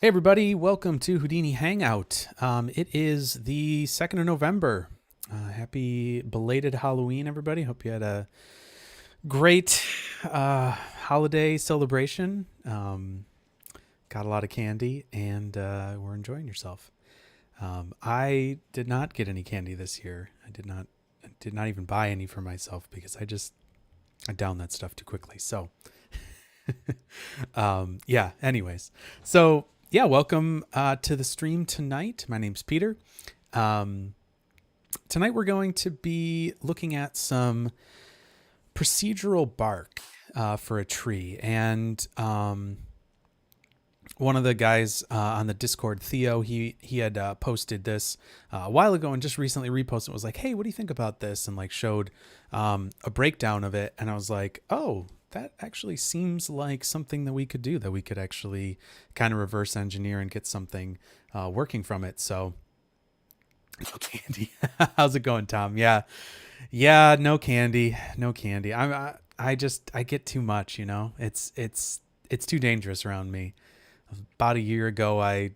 Hey everybody, welcome to Houdini Hangout. It is the 2nd of November. Happy belated Halloween, everybody. Hope you had a great holiday celebration. Got a lot of candy and were enjoying yourself. I did not get any candy this year. I did not even buy any for myself because I downed that stuff too quickly. So yeah, anyways. So yeah, welcome to the stream tonight. My name's Peter. Um, Tonight we're going to be looking at some procedural bark for a tree. And one of the guys on the Discord, Theo, he had posted this a while ago and just recently reposted. It was like, hey, what do you think about this? And like showed a breakdown of it. And I was like, oh, that actually seems like something that we could do, that we could actually kind of reverse engineer and get something working from it. So no candy. How's it going, Tom? Yeah, no candy, no candy. I get too much, you know. It's too dangerous around me. About a year ago, I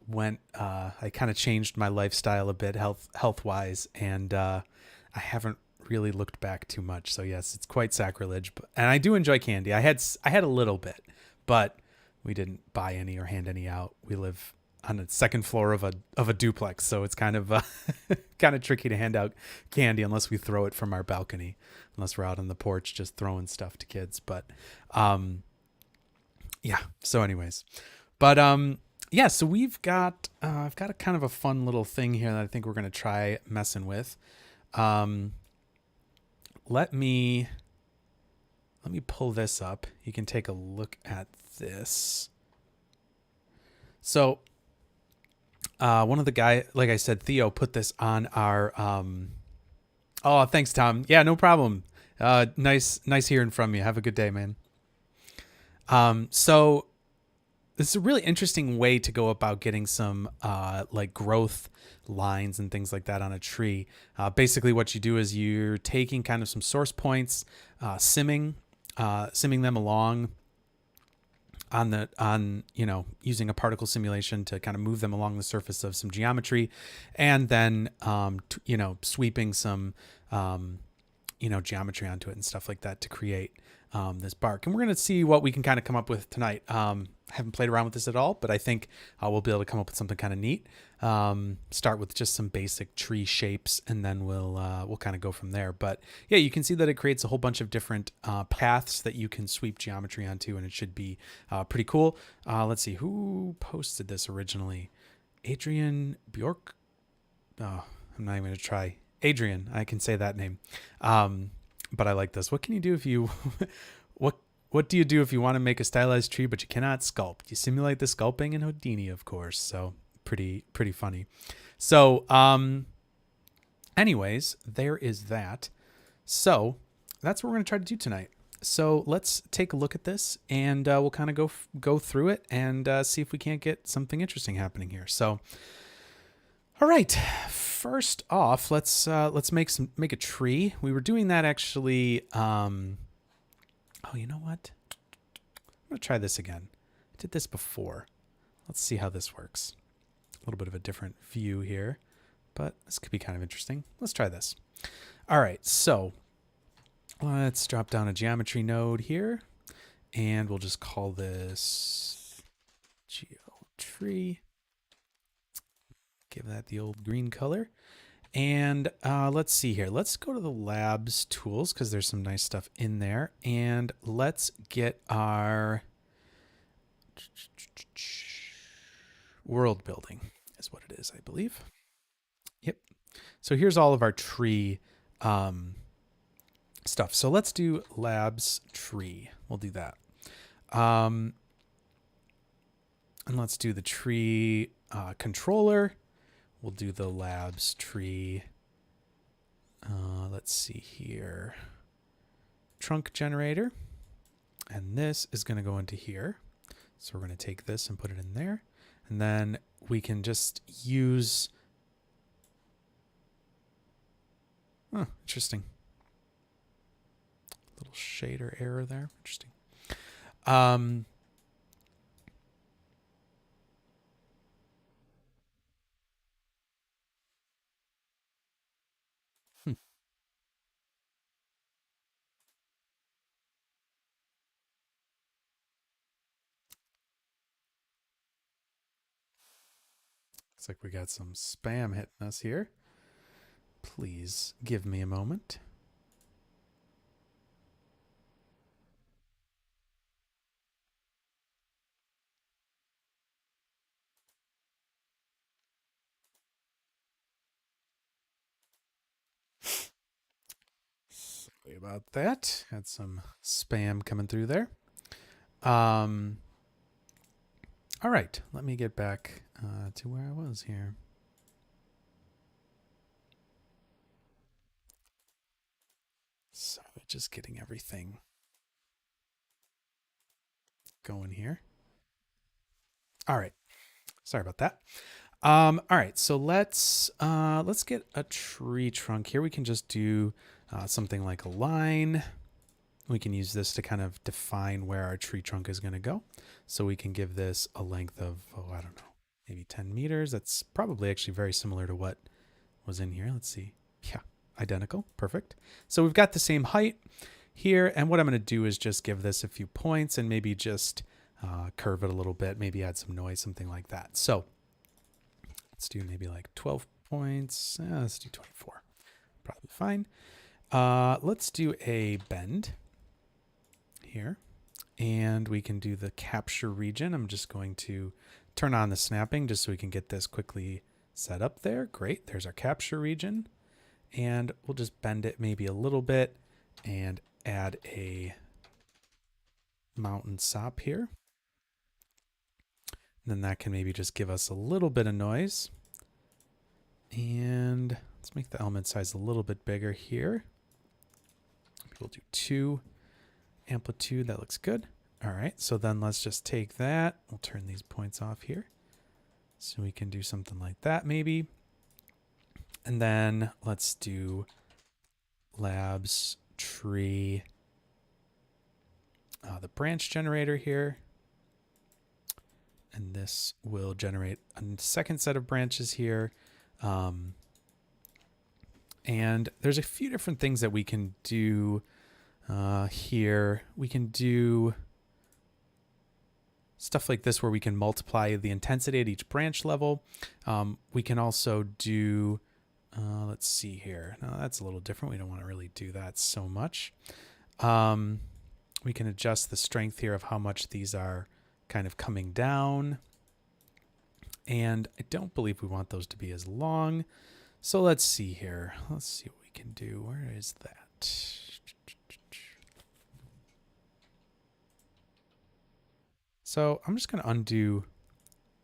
went I kind of changed my lifestyle a bit health wise, and I haven't really looked back too much. So yes, it's quite sacrilege, and I do enjoy candy. I had a little bit, but we didn't buy any or hand any out. We live on the second floor of a duplex, so it's kind of kind of tricky to hand out candy unless we throw it from our balcony, unless we're out on the porch just throwing stuff to kids. But yeah. So, anyways, but yeah. So I've got a kind of a fun little thing here that I think we're gonna try messing with. Um, let me pull this up. You can take a look at this. So one of the guy, like I said, Theo put this on our. Oh, thanks, Tom. Yeah, no problem. Nice hearing from you. Have a good day, man. So this is a really interesting way to go about getting some like growth lines and things like that on a tree. Basically, what you do is you're taking kind of some source points, simming them along on using a particle simulation to kind of move them along the surface of some geometry, and then sweeping some geometry onto it and stuff like that to create this bark. And we're going to see what we can kind of come up with tonight. I haven't played around with this at all, but I think we'll be able to come up with something kind of neat. Start with just some basic tree shapes, and then we'll kind of go from there. But yeah, you can see that it creates a whole bunch of different paths that you can sweep geometry onto, and it should be pretty cool. Let's see, who posted this originally? Adrian Bjork. Oh, I'm not even going to try. Adrian, I can say that name. But I like this. What can you do if you what what do you do if you want to make a stylized tree but you cannot sculpt? You simulate the sculpting in Houdini, of course. So pretty funny. So anyways, there is that. So that's what we're going to try to do tonight. So let's take a look at this, and we'll kind of go through it and see if we can't get something interesting happening here. So all right. First off, let's make a tree. We were doing that actually. Oh, you know what? I'm gonna try this again. I did this before. Let's see how this works. A little bit of a different view here, but this could be kind of interesting. Let's try this. All right. So let's drop down a geometry node here, and we'll just call this geotree. Give that the old green color. And let's see here. Let's go to the labs tools because there's some nice stuff in there. And let's get our world building is what it is, I believe. Yep. So here's all of our tree stuff. So let's do labs tree. We'll do that. And let's do the tree controller. We'll do the labs tree. Let's see here. Trunk generator. And this is going to go into here. So we're going to take this and put it in there. And then we can just use... Oh, interesting. Little shader error there. Interesting. Looks like we got some spam hitting us here. Please give me a moment. Sorry about that. Had some spam coming through there. All right, let me get back to where I was here. So just getting everything going here. All right, sorry about that. All right, so let's get a tree trunk here. We can just do something like a line. We can use this to kind of define where our tree trunk is going to go. So we can give this a length of, I don't know, maybe 10 meters. That's probably actually very similar to what was in here. Let's see. Yeah, identical. Perfect. So we've got the same height here. And what I'm going to do is just give this a few points and maybe just curve it a little bit, maybe add some noise, something like that. So let's do maybe like 12 points. Let's do 24. Probably fine. Let's do a bend here. And we can do the capture region. I'm just going to turn on the snapping just so we can get this quickly set up there. Great. There's our capture region. And we'll just bend it maybe a little bit and add a mountain sop here. And then that can maybe just give us a little bit of noise. And let's make the element size a little bit bigger here. We'll do 2 amplitude. That looks good. All right. So then let's just take that. We'll turn these points off here. So we can do something like that maybe. And then let's do labs tree, the branch generator here. And this will generate a second set of branches here. And there's a few different things that we can do here. We can do stuff like this where we can multiply the intensity at each branch level. We can also do, let's see here. No, that's a little different. We don't want to really do that so much. We can adjust the strength here of how much these are kind of coming down. And I don't believe we want those to be as long. So let's see here. Let's see what we can do. Where is that? So I'm just going to undo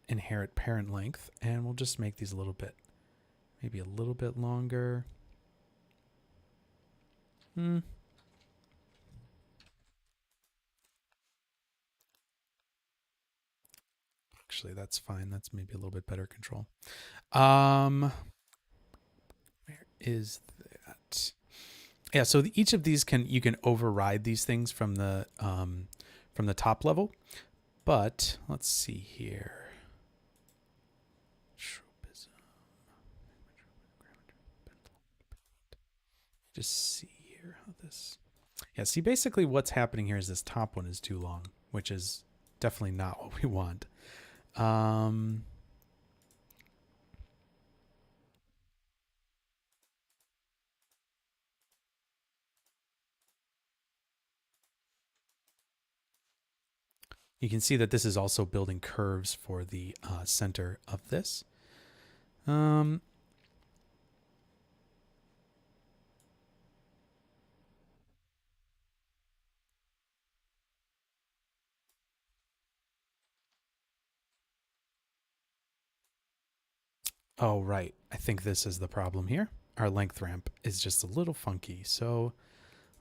inherit parent length, and we'll just make these a little bit, maybe a little bit longer. Actually, that's fine. That's maybe a little bit better control. Where is that? Yeah, so each of these you can override these things from the top level. But let's see here. Just see here how this. Yeah, see, basically what's happening here is this top one is too long, which is definitely not what we want. You can see that this is also building curves for the center of this. Oh, right. I think this is the problem here. Our length ramp is just a little funky. So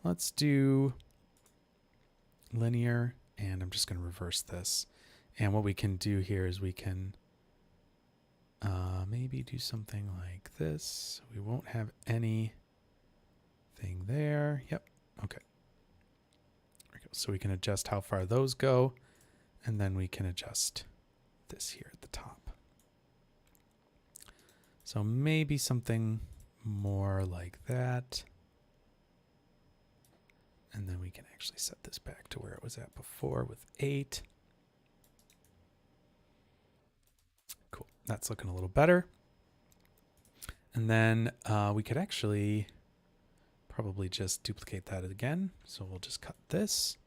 let's do linear, and I'm just going to reverse this. And what we can do here is we can maybe do something like this. We won't have anything there. Yep. Okay. There we go. So we can adjust how far those go, and then we can adjust this here at the top. So maybe something more like that. And then we can actually set this back to where it was at before with 8. Cool. that's looking a little better. And then we could actually probably just duplicate that again. So we'll just cut this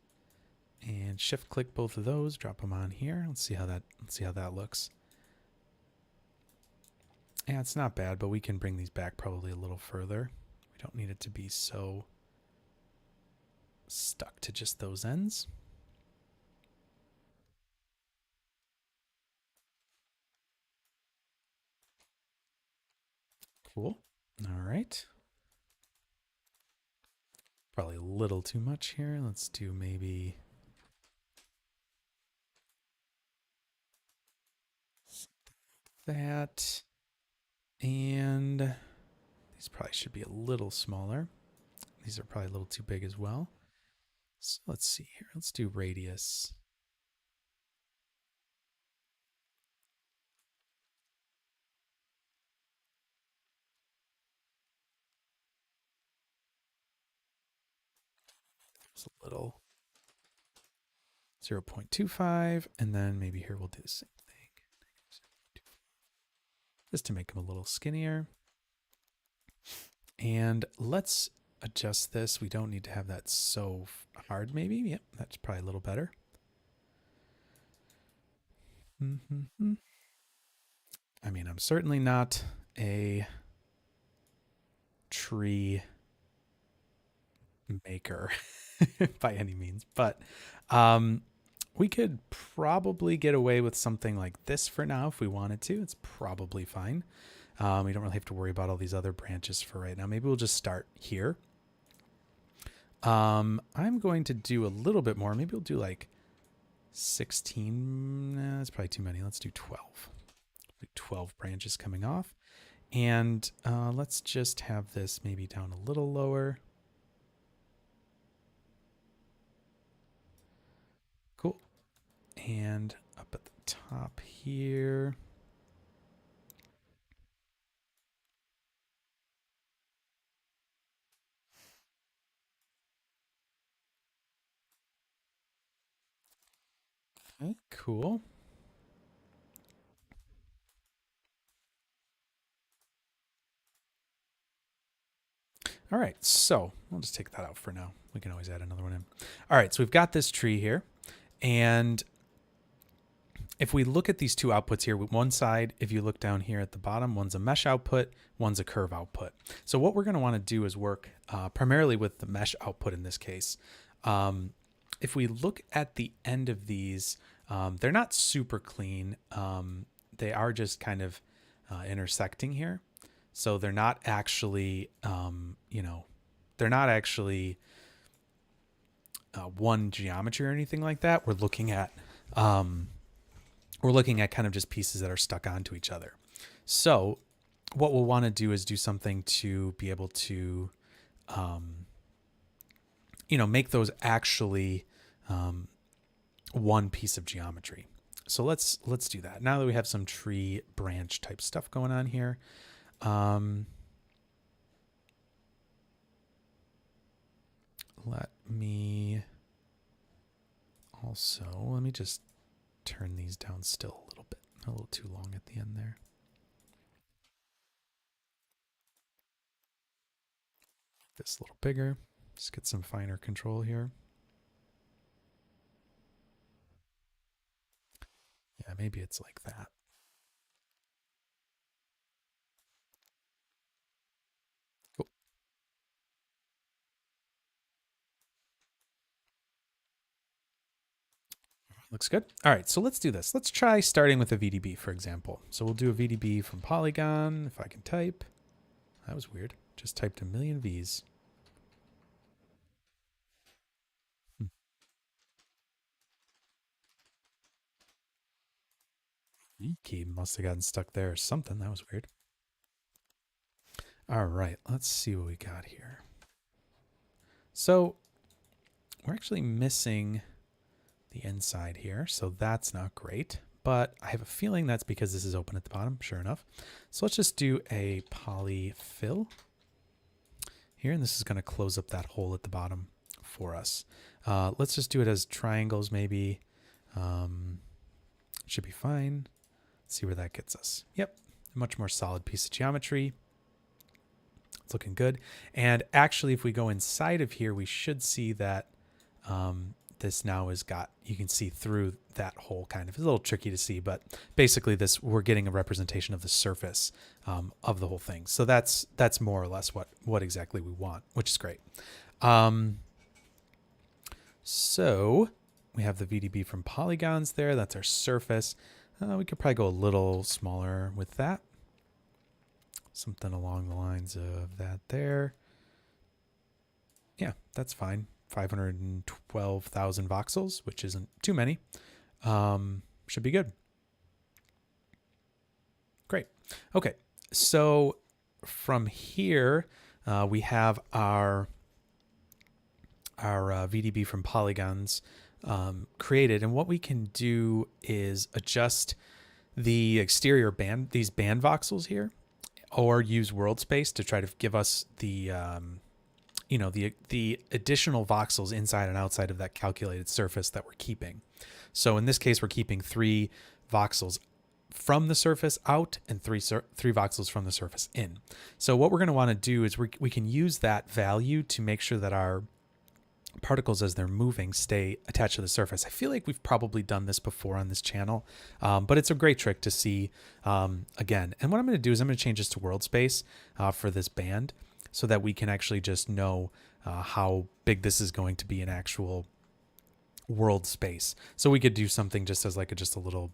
and shift click both of those, drop them on here. Let's see how that looks. Yeah, it's not bad, but we can bring these back probably a little further. We don't need it to be so stuck to just those ends. Cool. All right. Probably a little too much here. Let's do maybe that. And these probably should be a little smaller. These are probably a little too big as well. So let's see here. Let's do radius. It's a little 0.25. And then maybe here we'll do the same thing. Just to make them a little skinnier. And let's adjust this. We don't need to have that so hard maybe. Yep, that's probably a little better. I mean, I'm certainly not a tree maker by any means, but we could probably get away with something like this for now if we wanted to. It's probably fine. We don't really have to worry about all these other branches for right now. Maybe we'll just start here. I'm going to do a little bit more. Maybe we'll do like 16. Nah, that's probably too many. Let's do 12. 12 branches coming off. And let's just have this maybe down a little lower. Cool. And up at the top here. Okay, cool. All right, so we'll just take that out for now. We can always add another one in. All right, so we've got this tree here. And if we look at these two outputs here, one side, if you look down here at the bottom, one's a mesh output, one's a curve output. So what we're going to want to do is work primarily with the mesh output in this case. If we look at the end of these, they're not super clean. They are just kind of intersecting here. So they're not actually, they're not actually one geometry or anything like that. We're looking at kind of just pieces that are stuck onto each other. So what we'll want to do is do something to be able to, make those actually one piece of geometry. So let's do that. Now that we have some tree branch type stuff going on here. Let me just turn these down still a little bit. A little too long at the end there. This a little bigger. Just get some finer control here. Yeah, maybe it's like that. Cool. Looks good. All right, so let's do this. Let's try starting with a VDB, for example. So we'll do a VDB from Polygon, if I can type. That was weird. Just typed a million Vs. Key must have gotten stuck there or something. That was weird. All right, let's see what we got here. So we're actually missing the inside here, so that's not great. But I have a feeling that's because this is open at the bottom, sure enough. So let's just do a polyfill here, and this is going to close up that hole at the bottom for us. Let's just do it as triangles maybe. Should be fine. See where that gets us. Yep, a much more solid piece of geometry. It's looking good. And actually, if we go inside of here, we should see that this now has got, you can see through that hole kind of. It's a little tricky to see, but basically this, we're getting a representation of the surface of the whole thing. So that's more or less what exactly we want, which is great. So we have the VDB from polygons there. That's our surface. We could probably go a little smaller with that. Something along the lines of that there. Yeah, that's fine. 512,000 voxels, which isn't too many. Should be good. Great. Okay, so from here, we have our VDB from polygons created, and what we can do is adjust the exterior band, these band voxels here, or use world space to try to give us the the additional voxels inside and outside of that calculated surface that we're keeping. So in this case, we're keeping 3 voxels from the surface out and 3 voxels from the surface in. So what we're going to want to do is we can use that value to make sure that our particles, as they're moving, stay attached to the surface. I feel like we've probably done this before on this channel, but it's a great trick to see again. And what I'm going to do is I'm going to change this to world space for this band, so that we can actually just know how big this is going to be in actual world space. So we could do something just as like just a little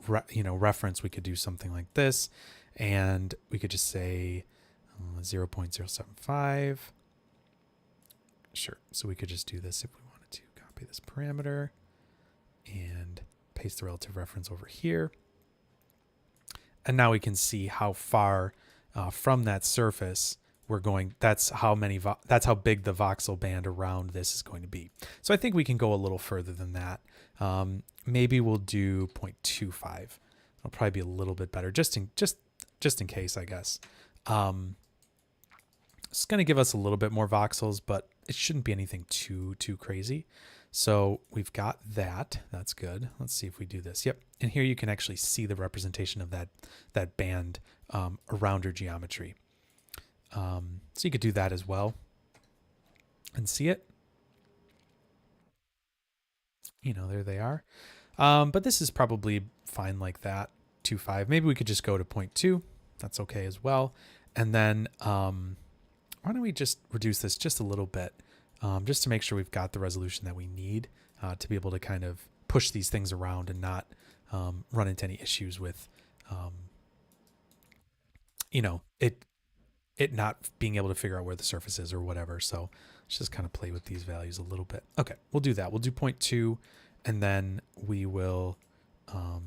reference. We could do something like this, and we could just say 0.075. Sure. So we could just do this if we wanted to. Copy this parameter and paste the relative reference over here. And now we can see how far from that surface we're going. That's how many. That's how big the voxel band around this is going to be. So I think we can go a little further than that. Maybe we'll do 0.25. It'll probably be a little bit better, just in case, I guess. It's going to give us a little bit more voxels, but it shouldn't be anything too crazy. So we've got that. That's good. Let's see if we do this. Yep. And here you can actually see the representation of that band around your geometry. So you could do that as well and see it. There they are. But this is probably fine like that. 2.5. Maybe we could just go to 0.2. That's okay as well. And then why don't we just reduce this just a little bit, just to make sure we've got the resolution that we need to be able to kind of push these things around and not run into any issues with, it not being able to figure out where the surface is or whatever. So let's just kind of play with these values a little bit. Okay, we'll do that. We'll do 0.2, and then we will, or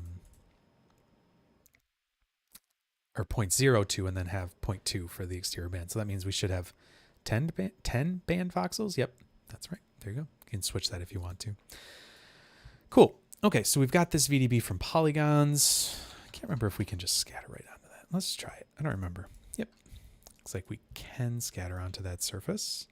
0.02, and then have 0.2 for the exterior band. So that means we should have 10 band voxels. Yep, that's right. There you go. You can switch that if you want to. Cool. Okay, so we've got this VDB from polygons. I can't remember if we can just scatter right onto that. Let's try it. I don't remember. Yep. Looks like we can scatter onto that surface.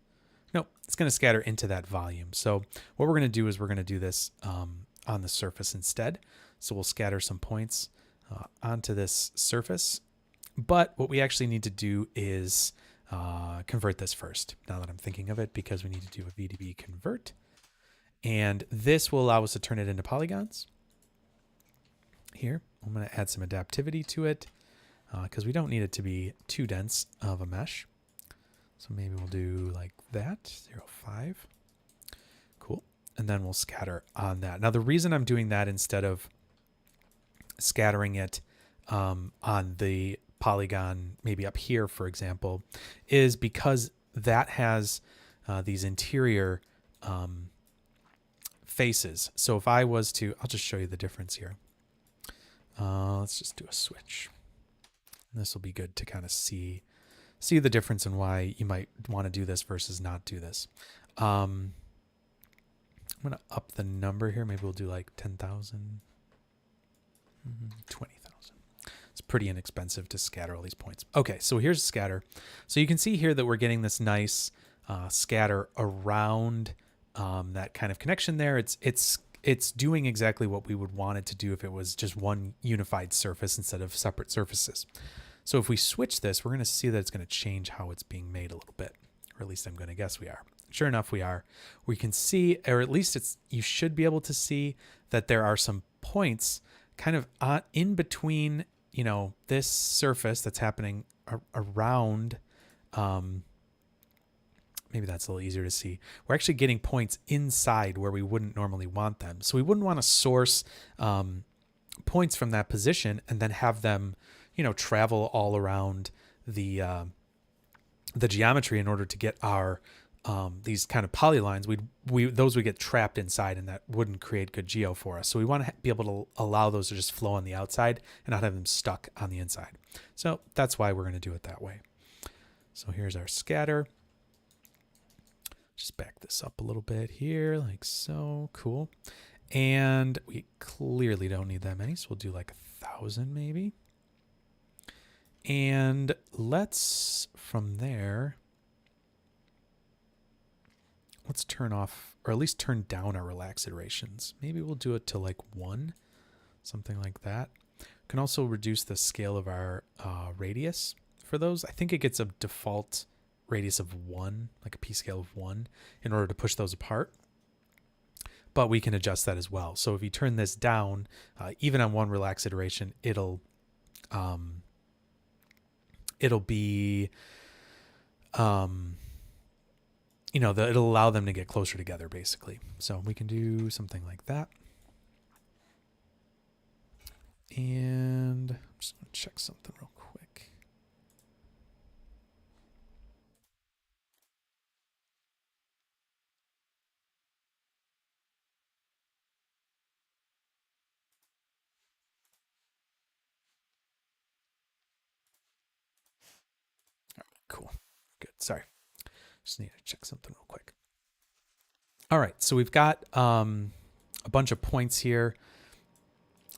Nope, it's going to scatter into that volume. So what we're going to do is we're going to do this on the surface instead. So we'll scatter some points onto this surface. But what we actually need to do is convert this first, now that I'm thinking of it, because we need to do a VDB convert. And this will allow us to turn it into polygons. Here, I'm going to add some adaptivity to it because we don't need it to be too dense of a mesh. So maybe we'll do like that, 0.5. Cool. And then we'll scatter on that. Now, the reason I'm doing that instead of scattering it on the polygon, maybe up here, for example, is because that has these interior faces. So if I was to, I'll just show you the difference here. Let's just do a switch. This will be good to kind of see the difference and why you might want to do this versus not do this. I'm going to up the number here. Maybe we'll do like 10,000, 20,000. It's pretty inexpensive to scatter all these points. Okay, so here's scatter. So you can see here that we're getting this nice scatter around that kind of connection there. It's it's doing exactly what we would want it to do if it was just one unified surface instead of separate surfaces. So if we switch this, we're going to see that it's going to change how it's being made a little bit, or at least I'm going to guess we are. Sure enough, we are. We can see, or at least you should be able to see that there are some points kind of in between, this surface that's happening around. Maybe that's a little easier to see. We're actually getting points inside where we wouldn't normally want them. So we wouldn't want to source points from that position and then have them, travel all around the geometry in order to get our these kind of polylines. Those would get trapped inside, and that wouldn't create good geo for us. So we want to be able to allow those to just flow on the outside and not have them stuck on the inside. So that's why we're going to do it that way. So here's our scatter. Just back this up a little bit here, like so. Cool. And we clearly don't need that many, so we'll do like 1,000 maybe. And let's, from there, let's turn off, or at least turn down our relax iterations. Maybe we'll do it to like 1, something like that. We can also reduce the scale of our radius for those. I think it gets a default radius of 1, like a p-scale of 1, in order to push those apart. But we can adjust that as well. So if you turn this down, even on 1 relax iteration, it'll be, it'll allow them to get closer together, basically. So we can do something like that. And I'm just going to check something real quick. Cool. Good. Sorry. Just need to check something real quick. All right. So we've got a bunch of points here.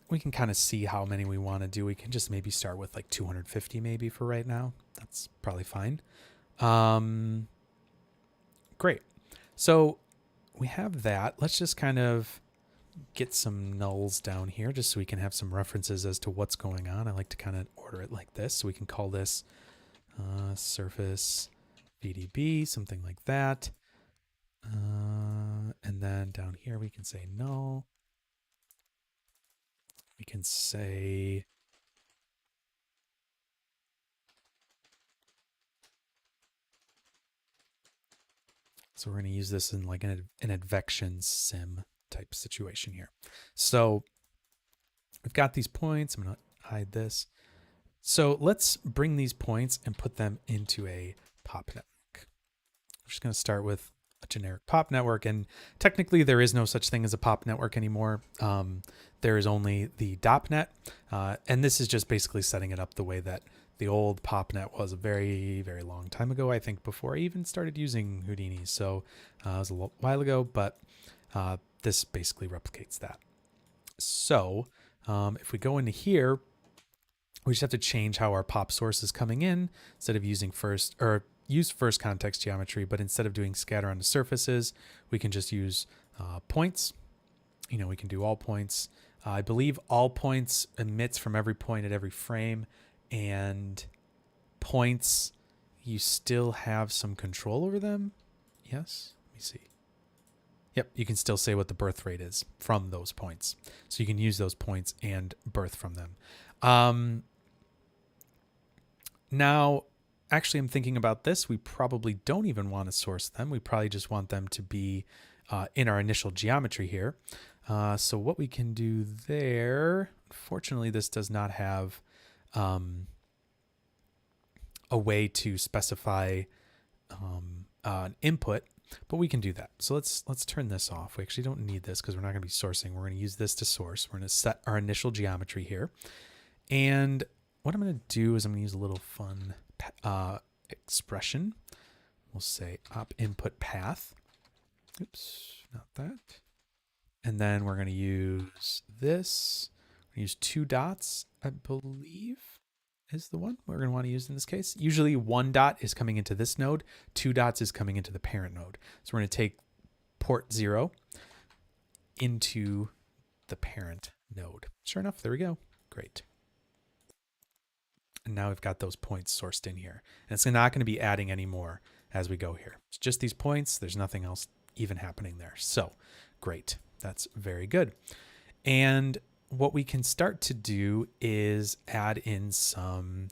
We can kind of see how many we want to do. We can just maybe start with like 250 maybe for right now. That's probably fine. Great. So we have that. Let's just kind of get some nulls down here just so we can have some references as to what's going on. I like to kind of order it like this. So we can call this surface VDB, something like that. And then down here we can say null. We can say so we're going to use this in like an advection sim type situation here. So we've got these points. I'm going to hide this. So let's bring these points and put them into a pop network. I'm just going to start with a generic pop network, and technically there is no such thing as a pop network anymore. There is only the DOPNet, and this is just basically setting it up the way that the old PopNet was a very, very long time ago, I think before I even started using Houdini. So it was a while ago, but this basically replicates that. So if we go into here, we just have to change how our pop source is coming in. Instead of using use first context geometry, but instead of doing scatter onto surfaces, we can just use points. We can do all points. I believe all points emits from every point at every frame, and points, you still have some control over them. Yes, let me see. Yep, you can still say what the birth rate is from those points. So you can use those points and birth from them. Now, actually, I'm thinking about this. We probably don't even want to source them. We probably just want them to be in our initial geometry here. So what we can do there, unfortunately, this does not have a way to specify an input, but we can do that. So let's turn this off. We actually don't need this because we're not going to be sourcing. We're going to use this to source. We're going to set our initial geometry here. And what I'm going to do is I'm going to use a little fun expression. We'll say op input path. Oops, not that. And then we're going to use this. We're going to use 2 dots, I believe, is the one we're going to want to use in this case. Usually 1 dot is coming into this node. 2 dots is coming into the parent node. So we're going to take port 0. into the parent node. Sure enough, there we go. Great. And now we've got those points sourced in here. And it's not going to be adding any more as we go here. It's just these points. There's nothing else even happening there. So great. That's very good. And what we can start to do is add in some,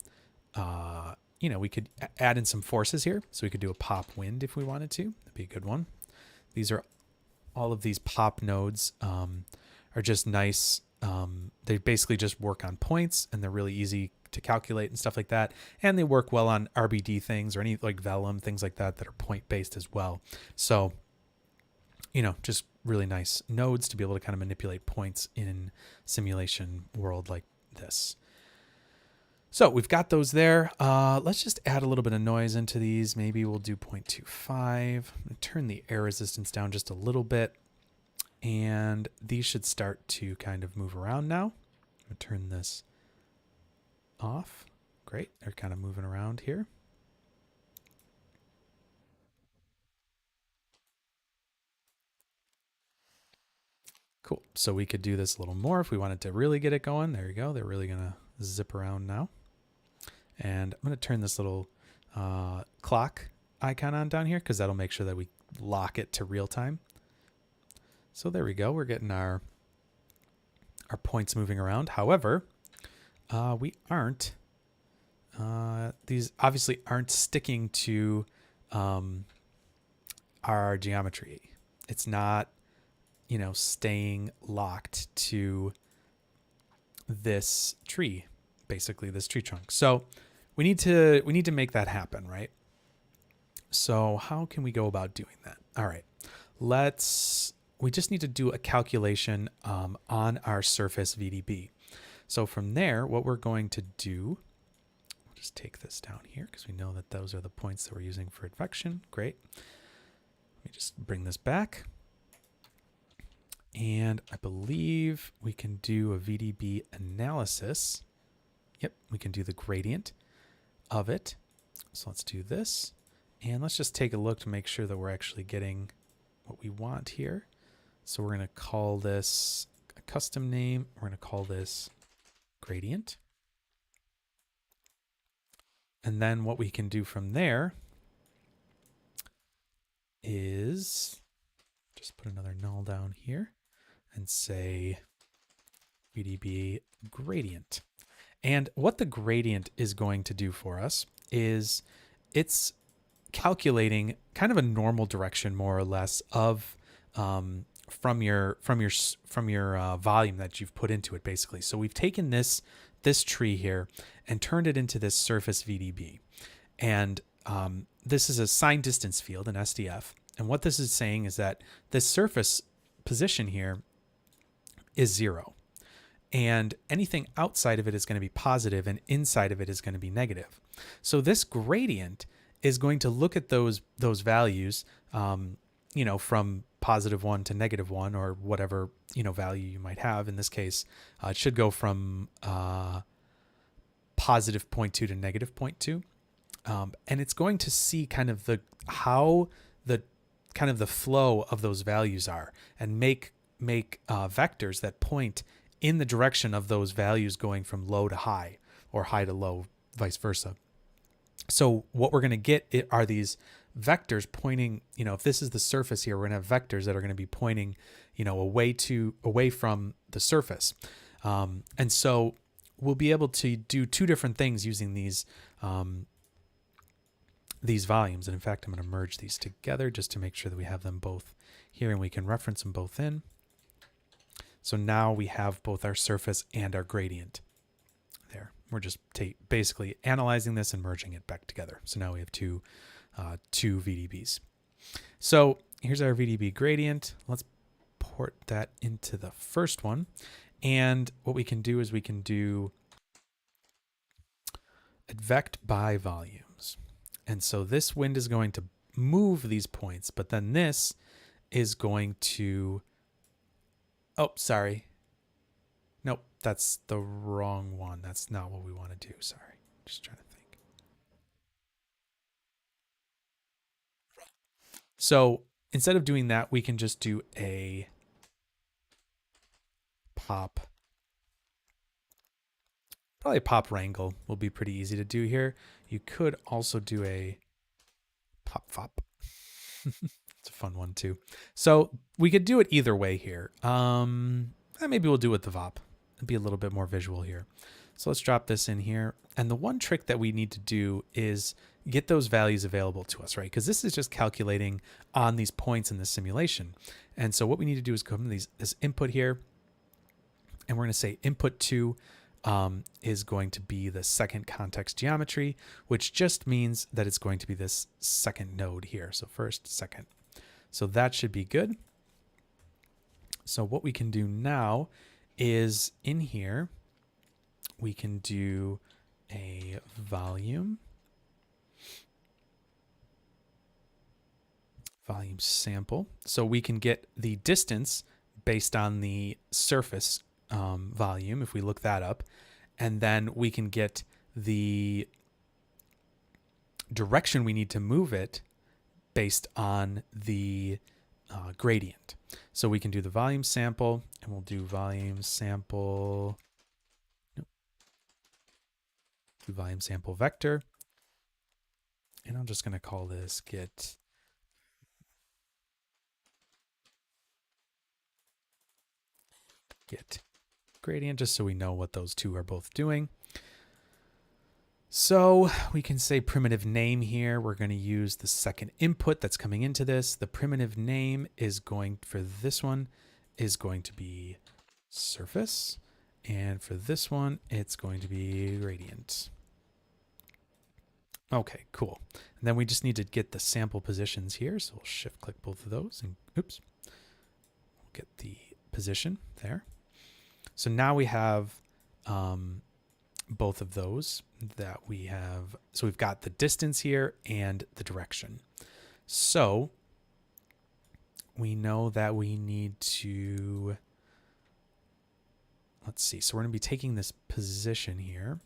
we could add in some forces here. So we could do a pop wind if we wanted to. That'd be a good one. These are all of these pop nodes are just nice. They basically just work on points, and they're really easy to calculate and stuff like that. And they work well on RBD things or any like vellum, things like that are point based as well. So, just really nice nodes to be able to kind of manipulate points in simulation world like this. So we've got those there. Let's just add a little bit of noise into these. Maybe we'll do 0.25. I'm going to turn the air resistance down just a little bit. And these should start to kind of move around now. I'm going to turn this off. Great. They're kind of moving around here. Cool. So we could do this a little more if we wanted to really get it going. There you go. They're really going to zip around now. And I'm going to turn this little clock icon on down here because that'll make sure that we lock it to real time. So there we go. We're getting our points moving around. However, we aren't. These obviously aren't sticking to our geometry. It's not, staying locked to this tree, basically this tree trunk. So we need to make that happen, right? So how can we go about doing that? All right, we just need to do a calculation on our surface VDB. So from there, what we're going to do, we'll just take this down here because we know that those are the points that we're using for advection. Great. Let me just bring this back. And I believe we can do a VDB analysis. Yep, we can do the gradient of it. So let's do this. And let's just take a look to make sure that we're actually getting what we want here. So we're going to call this a custom name. We're going to call this gradient. And then what we can do from there is just put another null down here and say VDB gradient. And what the gradient is going to do for us is it's calculating kind of a normal direction, more or less, of from your volume that you've put into it, basically. So we've taken this tree here and turned it into this surface VDB, and this is a signed distance field in SDF. And what this is saying is that this surface position here is 0. And anything outside of it is going to be positive, and inside of it is going to be negative. So this gradient is going to look at those values, from +1 to -1, or whatever value you might have. In this case, it should go from +0.2 to -0.2, and it's going to see kind of how the flow of those values are, and make vectors that point in the direction of those values going from low to high, or high to low, vice versa. So what we're going to get are these vectors pointing, if this is the surface here, we're going to have vectors that are going to be pointing, away from the surface. And so we'll be able to do two different things using these volumes. And in fact, I'm going to merge these together just to make sure that we have them both here and we can reference them both in. So now we have both our surface and our gradient there. We're just basically analyzing this and merging it back together. So now we have two VDBs. So here's our VDB gradient. Let's port that into the first one. And what we can do is we can do advect by volumes. And so this wind is going to move these points, but then this is going to, oh, sorry. Nope, that's the wrong one. That's not what we want to do. Sorry, just trying to think. So instead of doing that, we can just do a pop. Probably a pop wrangle will be pretty easy to do here. You could also do a pop fop. It's a fun one too. So we could do it either way here. Maybe we'll do it with the VOP. It'd be a little bit more visual here. So let's drop this in here. And the one trick that we need to do is get those values available to us, right? Because this is just calculating on these points in the simulation. And so what we need to do is come to this input here, and we're going to say input 2 is going to be the second context geometry, which just means that it's going to be this second node here. So first, second. So that should be good. So what we can do now is in here, we can do a volume sample. So we can get the distance based on the surface volume, if we look that up, and then we can get the direction we need to move it based on the gradient. So we can do the volume sample, and we'll do volume sample, do volume sample vector, and I'm just going to call this get gradient, just so we know what those two are both doing. So we can say primitive name here. We're going to use the second input that's coming into this. The primitive name is going, for this one, is going to be surface. And for this one, it's going to be gradient. Okay, cool. And then we just need to get the sample positions here. So we'll shift click both of those and oops, we'll get the position there. So now we have both of those that we have. So we've got the distance here and the direction. So we know that we need to, let's see. So we're going to be taking this position here.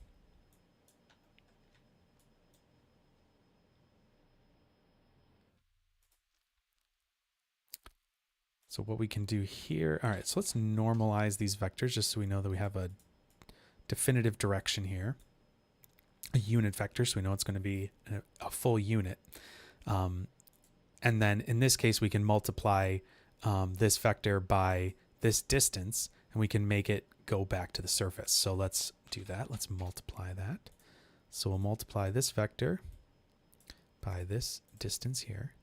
So what we can do here, all right, so let's normalize these vectors just so we know that we have a definitive direction here, a unit vector, so we know it's going to be a full unit. And then in this case, we can multiply this vector by this distance, and we can make it go back to the surface. So let's do that. Let's multiply that. So we'll multiply this vector by this distance here.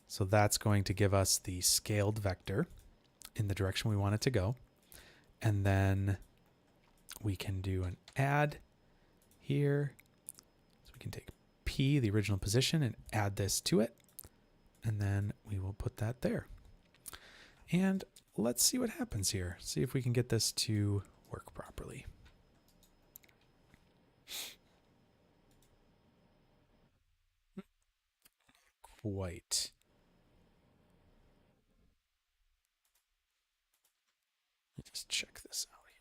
So that's going to give us the scaled vector in the direction we want it to go. And then we can do an add here. So we can take P, the original position, and add this to it. And then we will put that there. And let's see what happens here. See if we can get this to work properly. Quite. Let me just check this out here.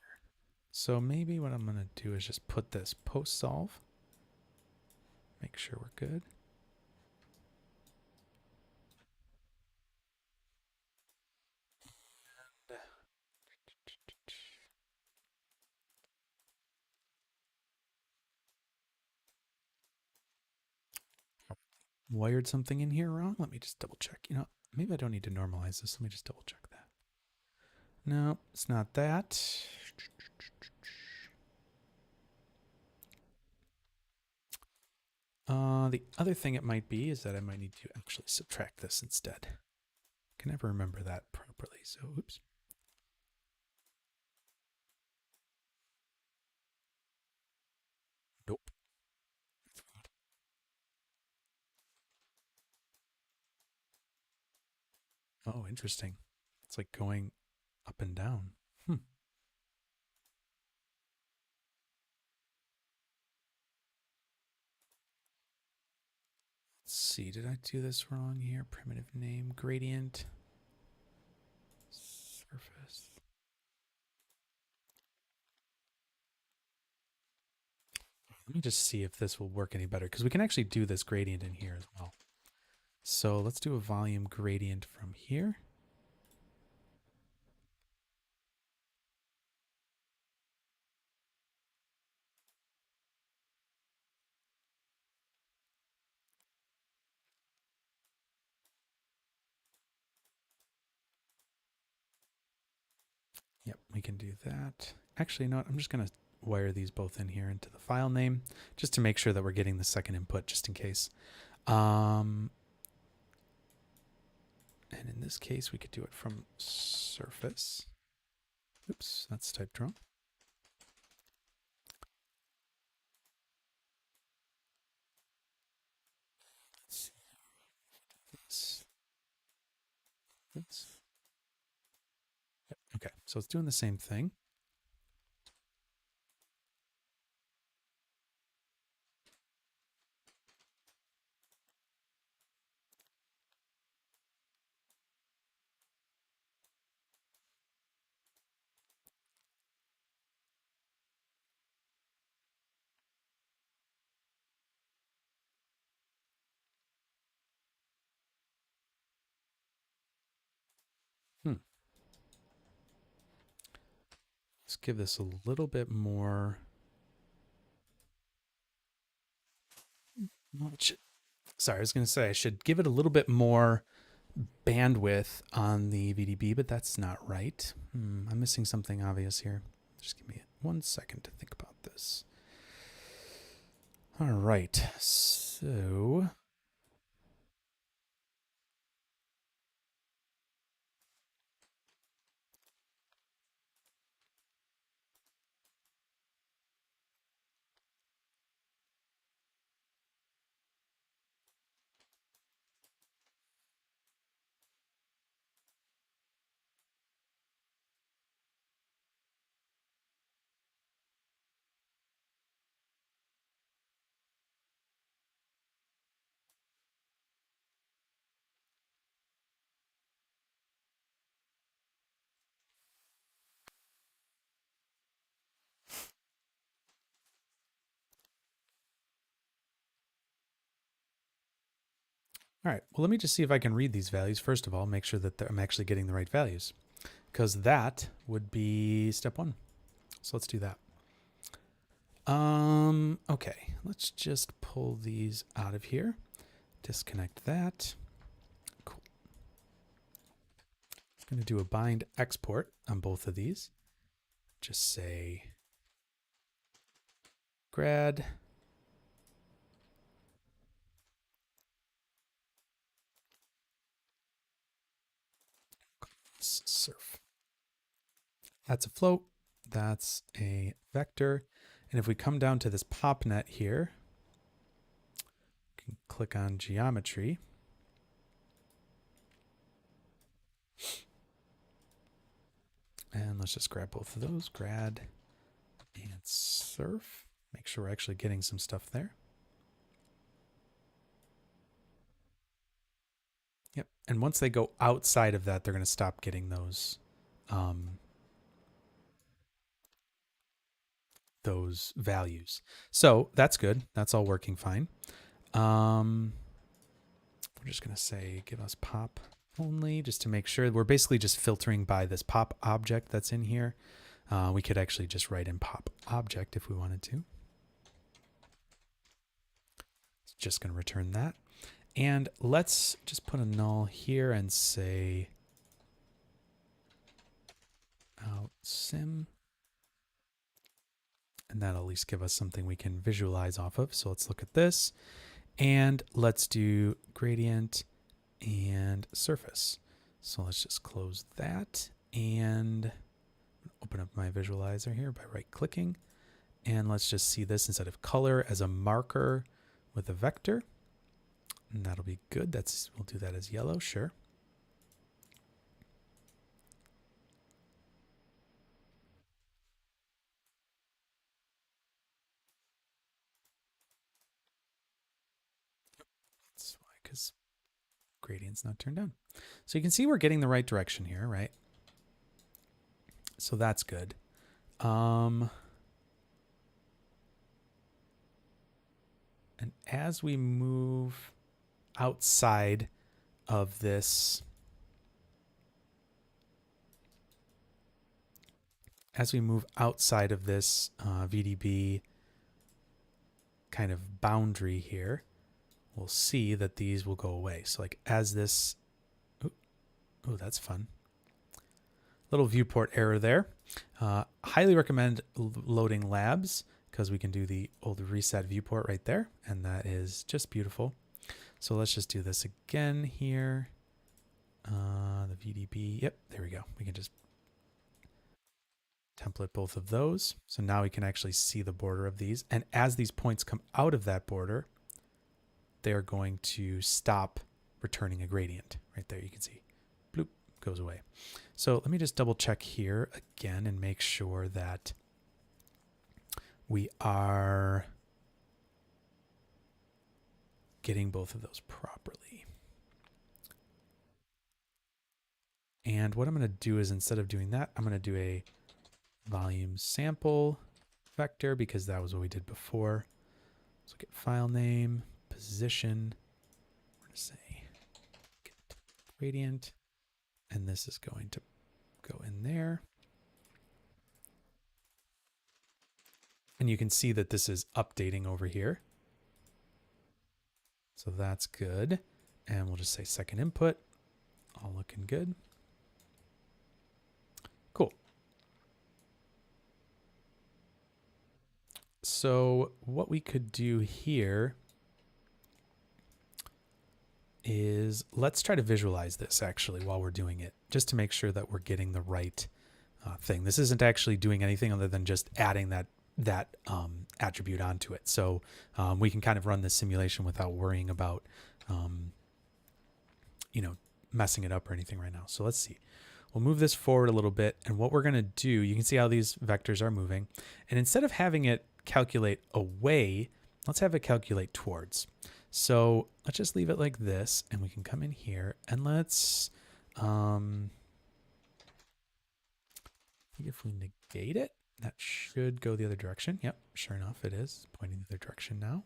So maybe what I'm going to do is just put this post solve. Make sure we're good. Wired something in here wrong. Let me just double check. You know, maybe I don't need to normalize this. Let me just double check that. No, it's not that. The other thing it might be is that I might need to actually subtract this instead. I can never remember that properly, so oops. Nope. Oh, interesting. It's like going up and down. Let's see, did I do this wrong here? Primitive name, gradient, surface. Let me just see if this will work any better, because we can actually do this gradient in here as well. So let's do a volume gradient from here. we can do that. Actually, no, I'm just going to wire these both in here into the file name just to make sure that we're getting the second input just in case. And in this case, we could do it from surface. Oops, that's typed wrong. Let's see. This. Okay, so it's doing the same thing. Let's give this a little bit more. Sorry, I was going to say I should give it a little bit more bandwidth on the VDB, but that's not right. I'm missing something obvious here. Just give me 1 second to think about this. All right, so all right, well, let me just see if I can read these values. First of all, make sure that I'm actually getting the right values, because that would be step 1. So let's do that. Okay, let's just pull these out of here. Disconnect that. Cool. I'm going to do a bind export on both of these. Just say grad surf. That's a float. That's a vector. And if we come down to this popnet here, we can click on geometry. And let's just grab both of those, grad and surf. Make sure we're actually getting some stuff there. Yep. And once they go outside of that, they're going to stop getting those values. So that's good. That's all working fine. We're just going to say give us pop only just to make sure. We're basically just filtering by this pop object that's in here. We could actually just write in pop object if we wanted to. It's just going to return that. And let's just put a null here and say out sim. And that'll at least give us something we can visualize off of. So let's look at this. And let's do gradient and surface. So let's just close that and open up my visualizer here by right-clicking. And let's just see this instead of color as a marker with a vector. And that'll be good. We'll do that as yellow, sure. That's why, because gradient's not turned on. So you can see we're getting the right direction here, right? So that's good. And as we move outside of this, VDB kind of boundary here, we'll see that these will go away. So like as this, oh, that's fun. Little viewport error there. Highly recommend loading labs because we can do the old reset viewport right there, and that is just beautiful. So let's just do this again here. The VDB, yep, there we go. We can just template both of those. So now we can actually see the border of these. And as these points come out of that border, they're going to stop returning a gradient. Right there, you can see. Bloop, goes away. So let me just double check here again and make sure that we are getting both of those properly. And what I'm going to do is, instead of doing that, I'm going to do a volume sample vector because that was what we did before. So get file name, position, we're going to say get gradient, and this is going to go in there. And you can see that this is updating over here. So that's good. And we'll just say second input, all looking good. Cool. So what we could do here is let's try to visualize this actually while we're doing it, just to make sure that we're getting the right thing. This isn't actually doing anything other than just adding that attribute onto it. So we can kind of run this simulation without worrying about, messing it up or anything right now. So let's see. We'll move this forward a little bit. And what we're going to do, you can see how these vectors are moving. And instead of having it calculate away, let's have it calculate towards. So let's just leave it like this. And we can come in here and let's, if we negate it, that should go the other direction. Yep, sure enough, it is pointing the other direction now.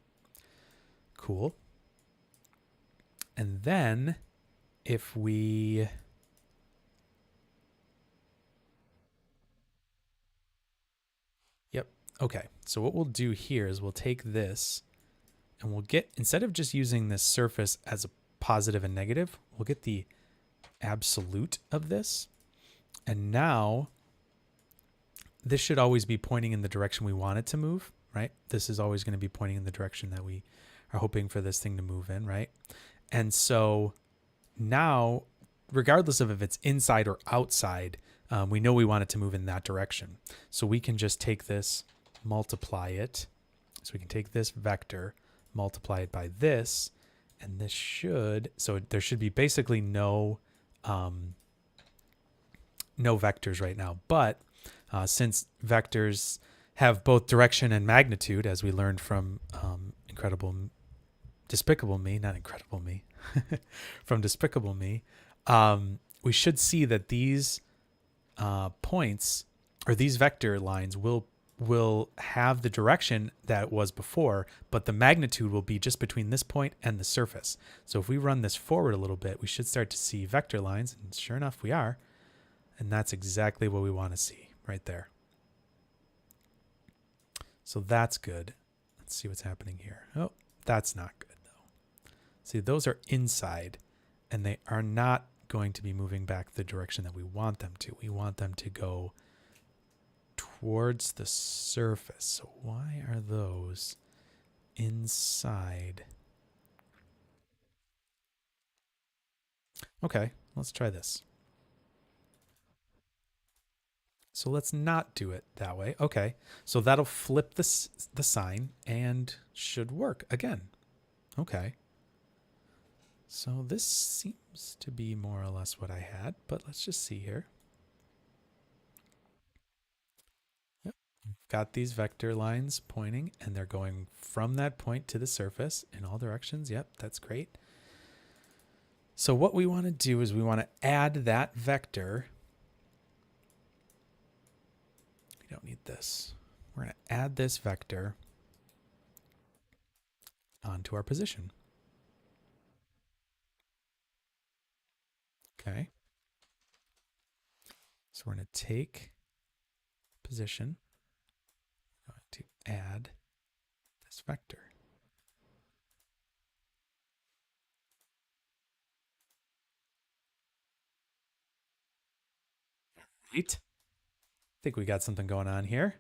Cool. And then if we okay, so what we'll do here is we'll take this and we'll get, instead of just using this surface as a positive and negative, we'll get the absolute of this. And now this should always be pointing in the direction we want it to move, right? This is always going to be pointing in the direction that we are hoping for this thing to move in, right? And so now, regardless of if it's inside or outside, we know we want it to move in that direction. So we can just take this, multiply it. So we can take this vector, multiply it by this, and this should, so there should be basically no vectors right now. But since vectors have both direction and magnitude, as we learned from Despicable Me, from Despicable Me, we should see that these points, or these vector lines, will have the direction that was before, but the magnitude will be just between this point and the surface. So if we run this forward a little bit, we should start to see vector lines, and sure enough, we are. And that's exactly what we want to see right there. So that's good. Let's see what's happening here. Oh, that's not good though. See, those are inside, and they are not going to be moving back the direction that we want them to. We want them to go towards the surface. So why are those inside? Okay, let's try this. So let's not do it that way. Okay, so that'll flip the sign and should work again. Okay. So this seems to be more or less what I had, but let's just see here. Yep, got these vector lines pointing, and they're going from that point to the surface in all directions. Yep, that's great. So what we want to do is we want to add that vector. We don't need this. We're going to add this vector onto our position. Okay. So we're going to take position, going to add this vector. Right. I think we got something going on here.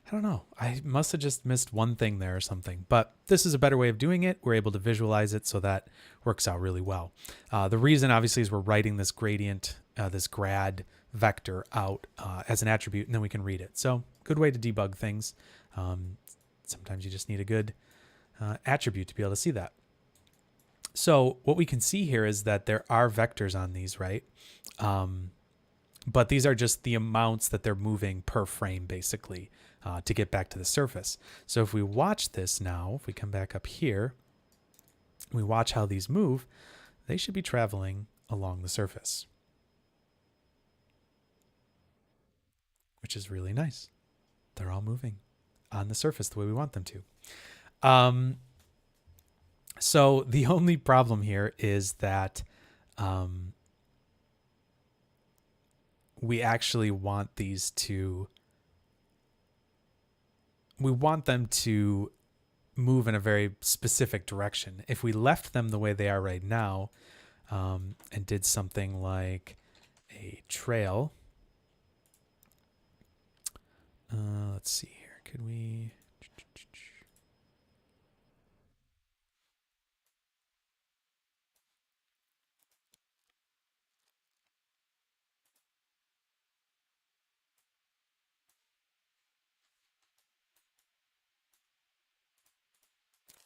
I don't know. I must have just missed one thing there or something. But this is a better way of doing it. We're able to visualize it, so that works out really well. The reason, obviously, is we're writing this gradient, this grad vector out as an attribute, and then we can read it. So good way to debug things. Sometimes you just need a good attribute to be able to see that. So what we can see here is that there are vectors on these, right? But these are just the amounts that they're moving per frame, basically, to get back to the surface. So if we watch this now, if we come back up here, we watch how these move, they should be traveling along the surface, which is really nice. They're all moving on the surface the way we want them to. So the only problem here is that we actually want these to, we want them to move in a very specific direction. If we left them the way they are right now, and did something like a trail, let's see here, could we,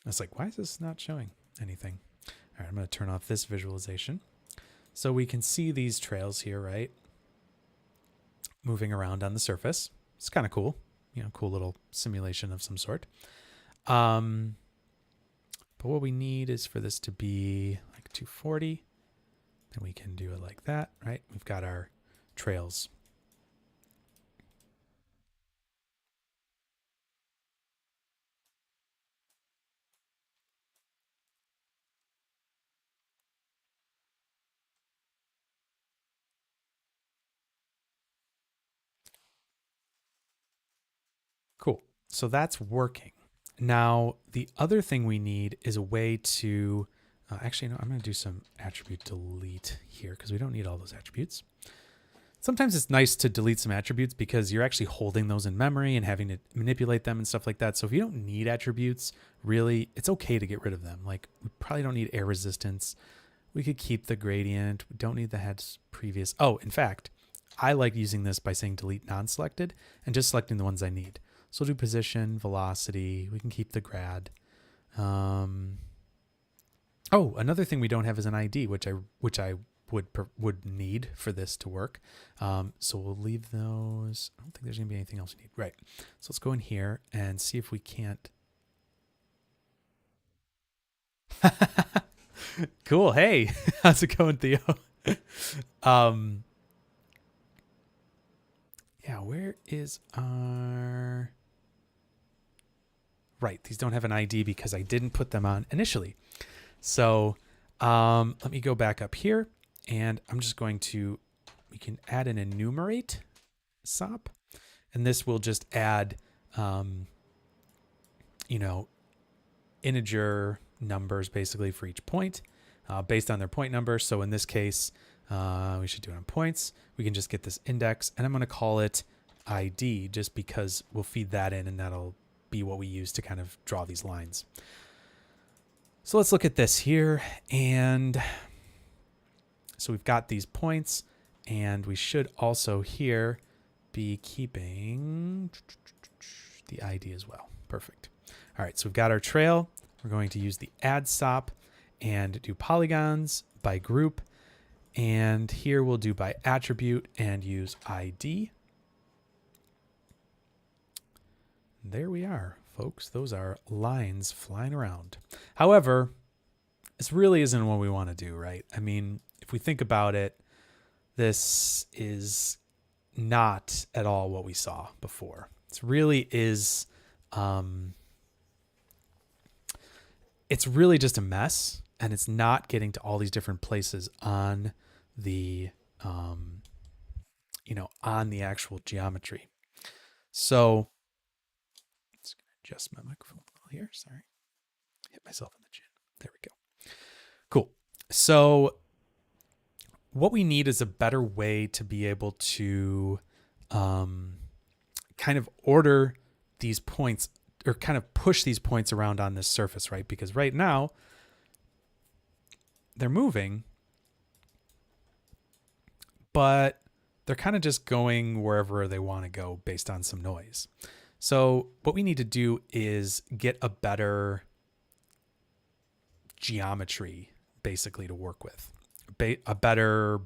I was like, why is this not showing anything? All right, I'm going to turn off this visualization. So we can see these trails here, right? Moving around on the surface. It's kind of cool. You know, cool little simulation of some sort. But what we need is for this to be like 240. Then we can do it like that, right? We've got our trails. Cool. So that's working. Now, the other thing we need is a way to, actually, no, I'm going to do some attribute delete here because we don't need all those attributes. Sometimes it's nice to delete some attributes because you're actually holding those in memory and having to manipulate them and stuff like that. So if you don't need attributes, really, it's okay to get rid of them. Like, we probably don't need air resistance. We could keep the gradient. We don't need the heads previous. Oh, in fact, I like using this by saying delete non-selected and just selecting the ones I need. So we'll do position, velocity. We can keep the grad. Oh, another thing we don't have is an ID, which I would need for this to work. So we'll leave those. I don't think there's gonna be anything else we need. Right. So let's go in here and see if we can't. Cool. Hey, how's it going, Theo? Yeah, where is our... Right, these don't have an ID because I didn't put them on initially. So let me go back up here, and I'm just going to, we can add an enumerate SOP, and this will just add, you know, integer numbers basically for each point based on their point number. So in this case, we should do it on points. We can just get this index, and I'm going to call it ID just because we'll feed that in, and that'll be what we use to kind of draw these lines. So let's look at this here. And so we've got these points, and we should also here be keeping the ID as well. Perfect. All right, so we've got our trail. We're going to use the add SOP and do polygons by group. And here we'll do by attribute and use ID. There we are, folks. Those are lines flying around. However, this really isn't what we want to do, right? I mean, if we think about it, this is not at all what we saw before. This really is, it's really just a mess, and it's not getting to all these different places on the, you know, on the actual geometry. So let's adjust my microphone a little here. Sorry. Hit myself in the chin. There we go. Cool. So what we need is a better way to be able to um, kind of order these points or kind of push these points around on this surface, right? Because right now they're moving, but they're kind of just going wherever they want to go based on some noise. So what we need to do is get a better geometry basically to work with, a better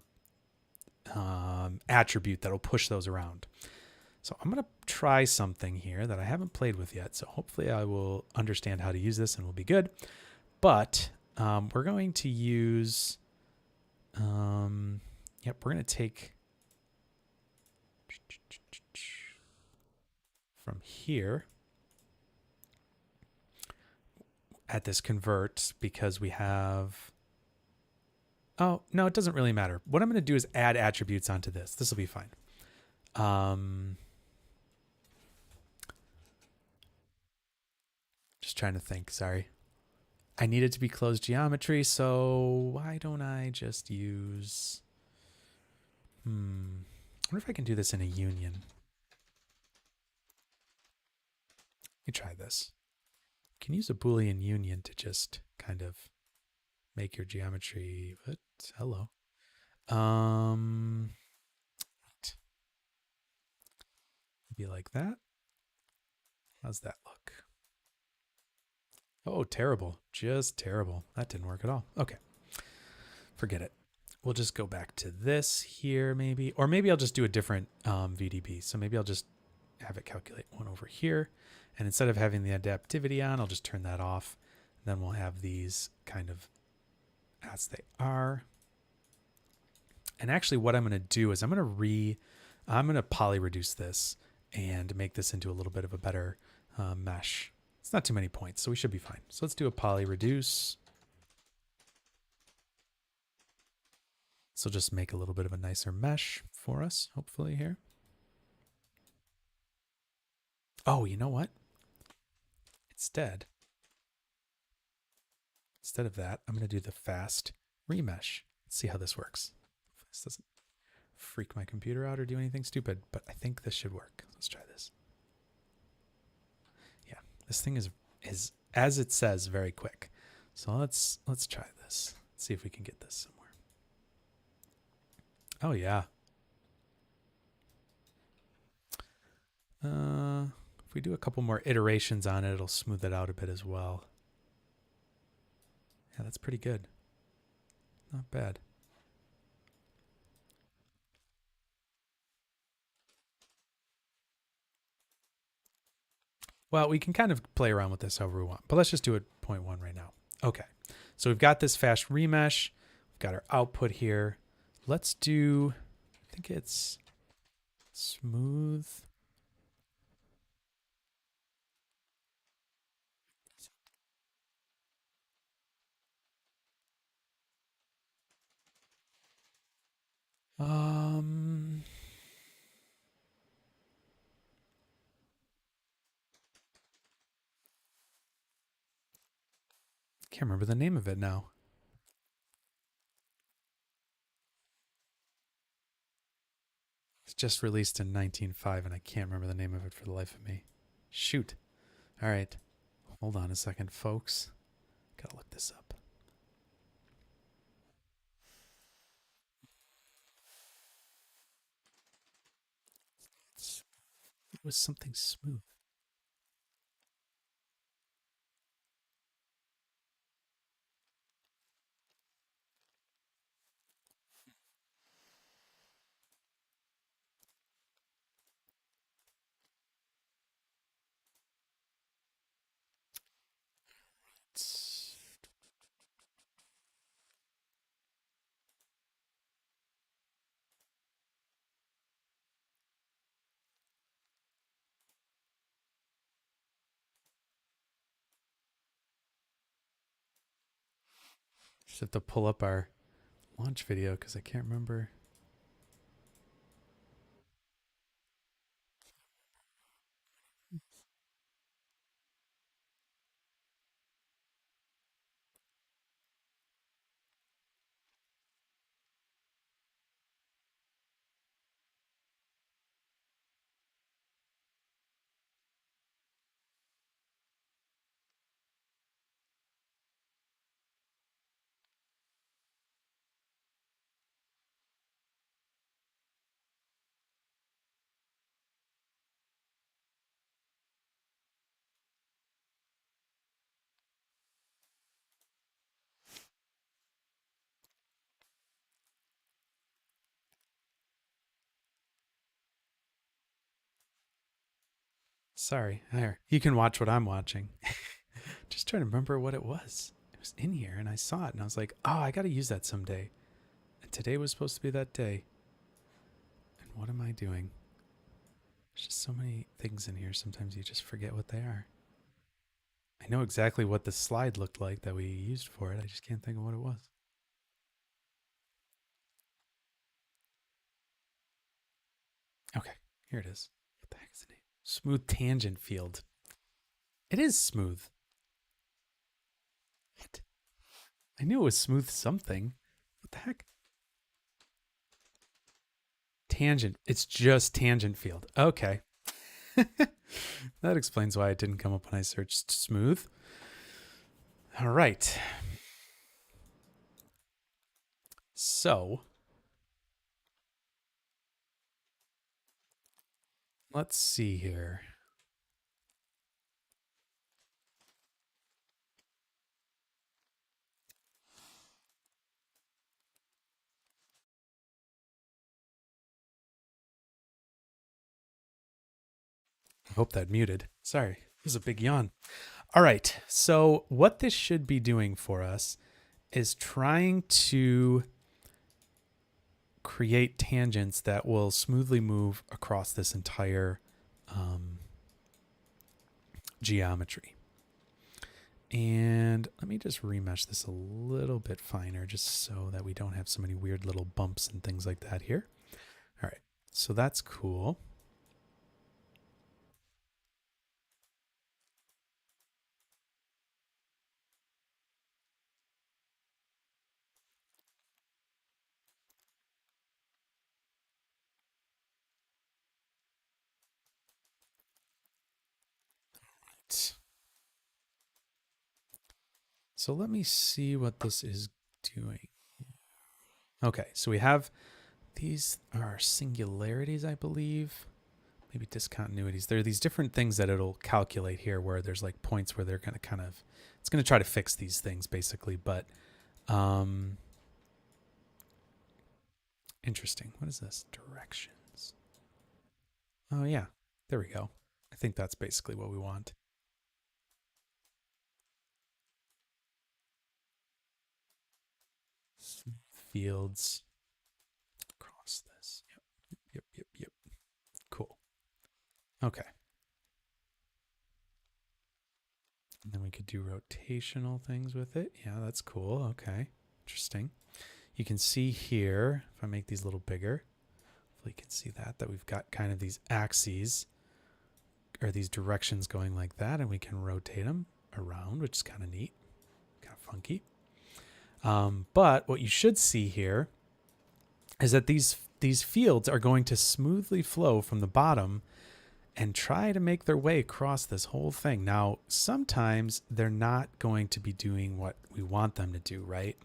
attribute that'll push those around. So I'm going to try something here that I haven't played with yet. So hopefully I will understand how to use this and will be good. But we're going to use, yep, we're going to take from here at this convert because we have, oh, no, it doesn't really matter. What I'm going to do is add attributes onto this. This will be fine. Just trying to think, sorry. I need it to be closed geometry, so why don't I just use, I wonder if I can do this in a union. Let me try this. You can use a Boolean union to just kind of make your geometry, but hello. Maybe like that. How's that look? Oh, terrible. Just terrible. That didn't work at all. Okay. Forget it. We'll just go back to this here maybe. Or maybe I'll just do a different VDB. So maybe I'll just have it calculate one over here. And instead of having the adaptivity on, I'll just turn that off. Then we'll have these kind of as they are. And actually what I'm going to do is I'm going to poly reduce this and make this into a little bit of a better mesh. It's not too many points, so we should be fine. So let's do a poly reduce. So just make a little bit of a nicer mesh for us, hopefully here. Oh, you know what? Instead of that, I'm going to do the fast remesh. Let's see how this works. This doesn't freak my computer out or do anything stupid, but I think this should work. Let's try this. Yeah, this thing is as it says, very quick. So let's try this. Let's see if we can get this somewhere. Oh yeah. If we do a couple more iterations on it, it'll smooth it out a bit as well. Yeah, that's pretty good. Not bad. Well, we can kind of play around with this however we want, but let's just do it 0.1 right now. Okay, so we've got this fast remesh. We've got our output here. Let's do, I think it's smooth. Can't remember the name of it now. It's just released in 1905 and I can't remember the name of it for the life of me. Shoot. All right. Hold on a second, folks. Gotta look this up. It was something smooth. Just have to pull up our launch video because I can't remember. Sorry. There. You can watch what I'm watching. Just trying to remember what it was. It was in here and I saw it and I was like, oh, I got to use that someday. And today was supposed to be that day. And what am I doing? There's just so many things in here. Sometimes you just forget what they are. I know exactly what the slide looked like that we used for it. I just can't think of what it was. Okay, here it is. What the heck is the name? Smooth tangent field. It is smooth. What? I knew it was smooth something. What the heck? Tangent. It's just tangent field. Okay. That explains why it didn't come up when I searched smooth. All right. So let's see here. I hope that muted. Sorry, it was a big yawn. All right. So what this should be doing for us is trying to create tangents that will smoothly move across this entire geometry. And let me just remesh this a little bit finer just so that we don't have so many weird little bumps and things like that here. All right, so that's cool. So let me see what this is doing. Okay, so we have these are singularities, I believe. Maybe discontinuities. There are these different things that it'll calculate here where there's like points where they're going to kind of, it's going to try to fix these things basically. But interesting. What is this? Directions. Oh, yeah. There we go. I think that's basically what we want. Fields across this. Yep. Cool. Okay. And then we could do rotational things with it. Yeah, that's cool. Okay. Interesting. You can see here, if I make these a little bigger, hopefully you can see that we've got kind of these axes or these directions going like that, and we can rotate them around, which is kind of neat, kind of funky. But what you should see here is that these fields are going to smoothly flow from the bottom and try to make their way across this whole thing. Now, sometimes they're not going to be doing what we want them to do, right?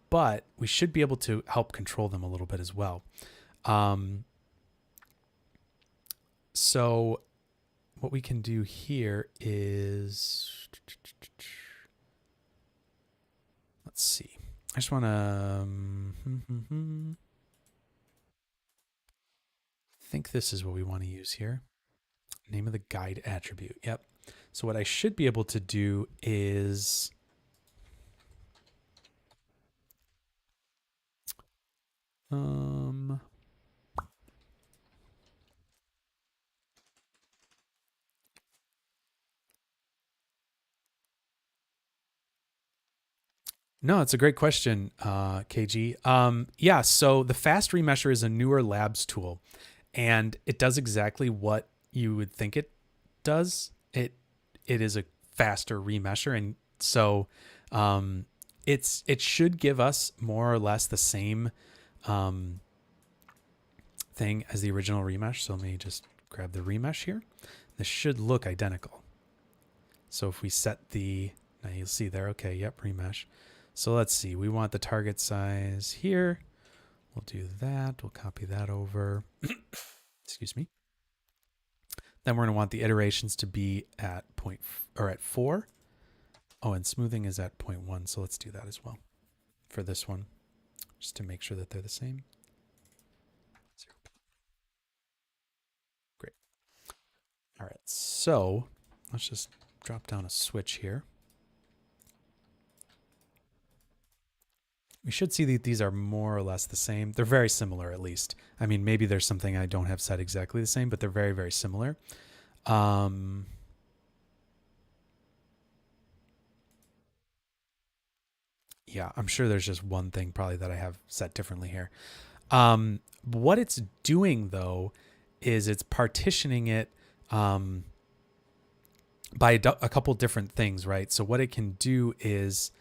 But we should be able to help control them a little bit as well. So what we can do here is, let's see. I just want to think this is what we want to use here. Name of the guide attribute. Yep. So what I should be able to do is no, it's a great question, KG. Yeah, so the Fast Remesher is a newer labs tool, and it does exactly what you would think it does. It is a faster remesher, and so it should give us more or less the same thing as the original remesh. So let me just grab the remesh here. This should look identical. So if we set the, now you'll see there, okay, yep, remesh. So let's see, we want the target size here. We'll do that. We'll copy that over. Excuse me. Then we're going to want the iterations to be at at 4. Oh, and smoothing is at 0.1. So let's do that as well for this one, just to make sure that they're the same. 0. Great. All right, so let's just drop down a switch here. We should see that these are more or less the same. They're very similar, at least. I mean, maybe there's something I don't have set exactly the same, but they're very, very similar. Yeah, I'm sure there's just one thing probably that I have set differently here. What it's doing, though, is it's partitioning it by a couple different things, right? So what it can do is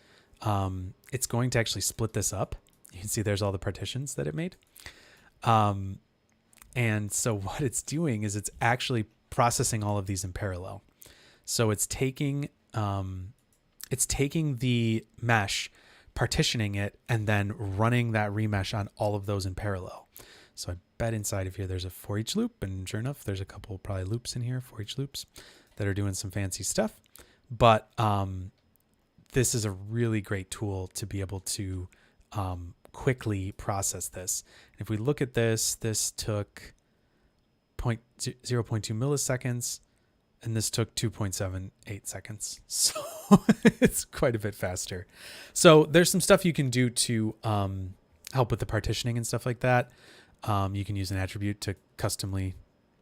it's going to actually split this up. You can see there's all the partitions that it made. And so what it's doing is it's actually processing all of these in parallel. So it's taking the mesh, partitioning it, and then running that remesh on all of those in parallel. So I bet inside of here there's a for each loop, and sure enough, there's a couple probably loops in here, for each loops, that are doing some fancy stuff. But this is a really great tool to be able to quickly process this. And if we look at this, this took 0.2 milliseconds, and this took 2.78 seconds. So it's quite a bit faster. So there's some stuff you can do to help with the partitioning and stuff like that. You can use an attribute to customly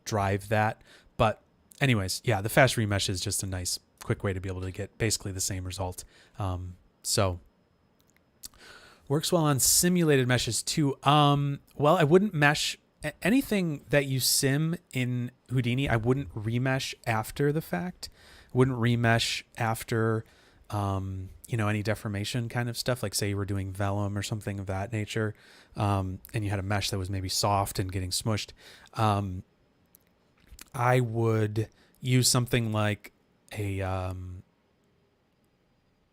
drive that. But anyways, yeah, the fast remesh is just a nice, quick way to be able to get basically the same result. So works well on simulated meshes too. Well, I wouldn't mesh anything that you sim in Houdini. I wouldn't remesh after the fact. Wouldn't remesh after, any deformation kind of stuff. Like say you were doing vellum or something of that nature, and you had a mesh that was maybe soft and getting smushed. I would use something like a,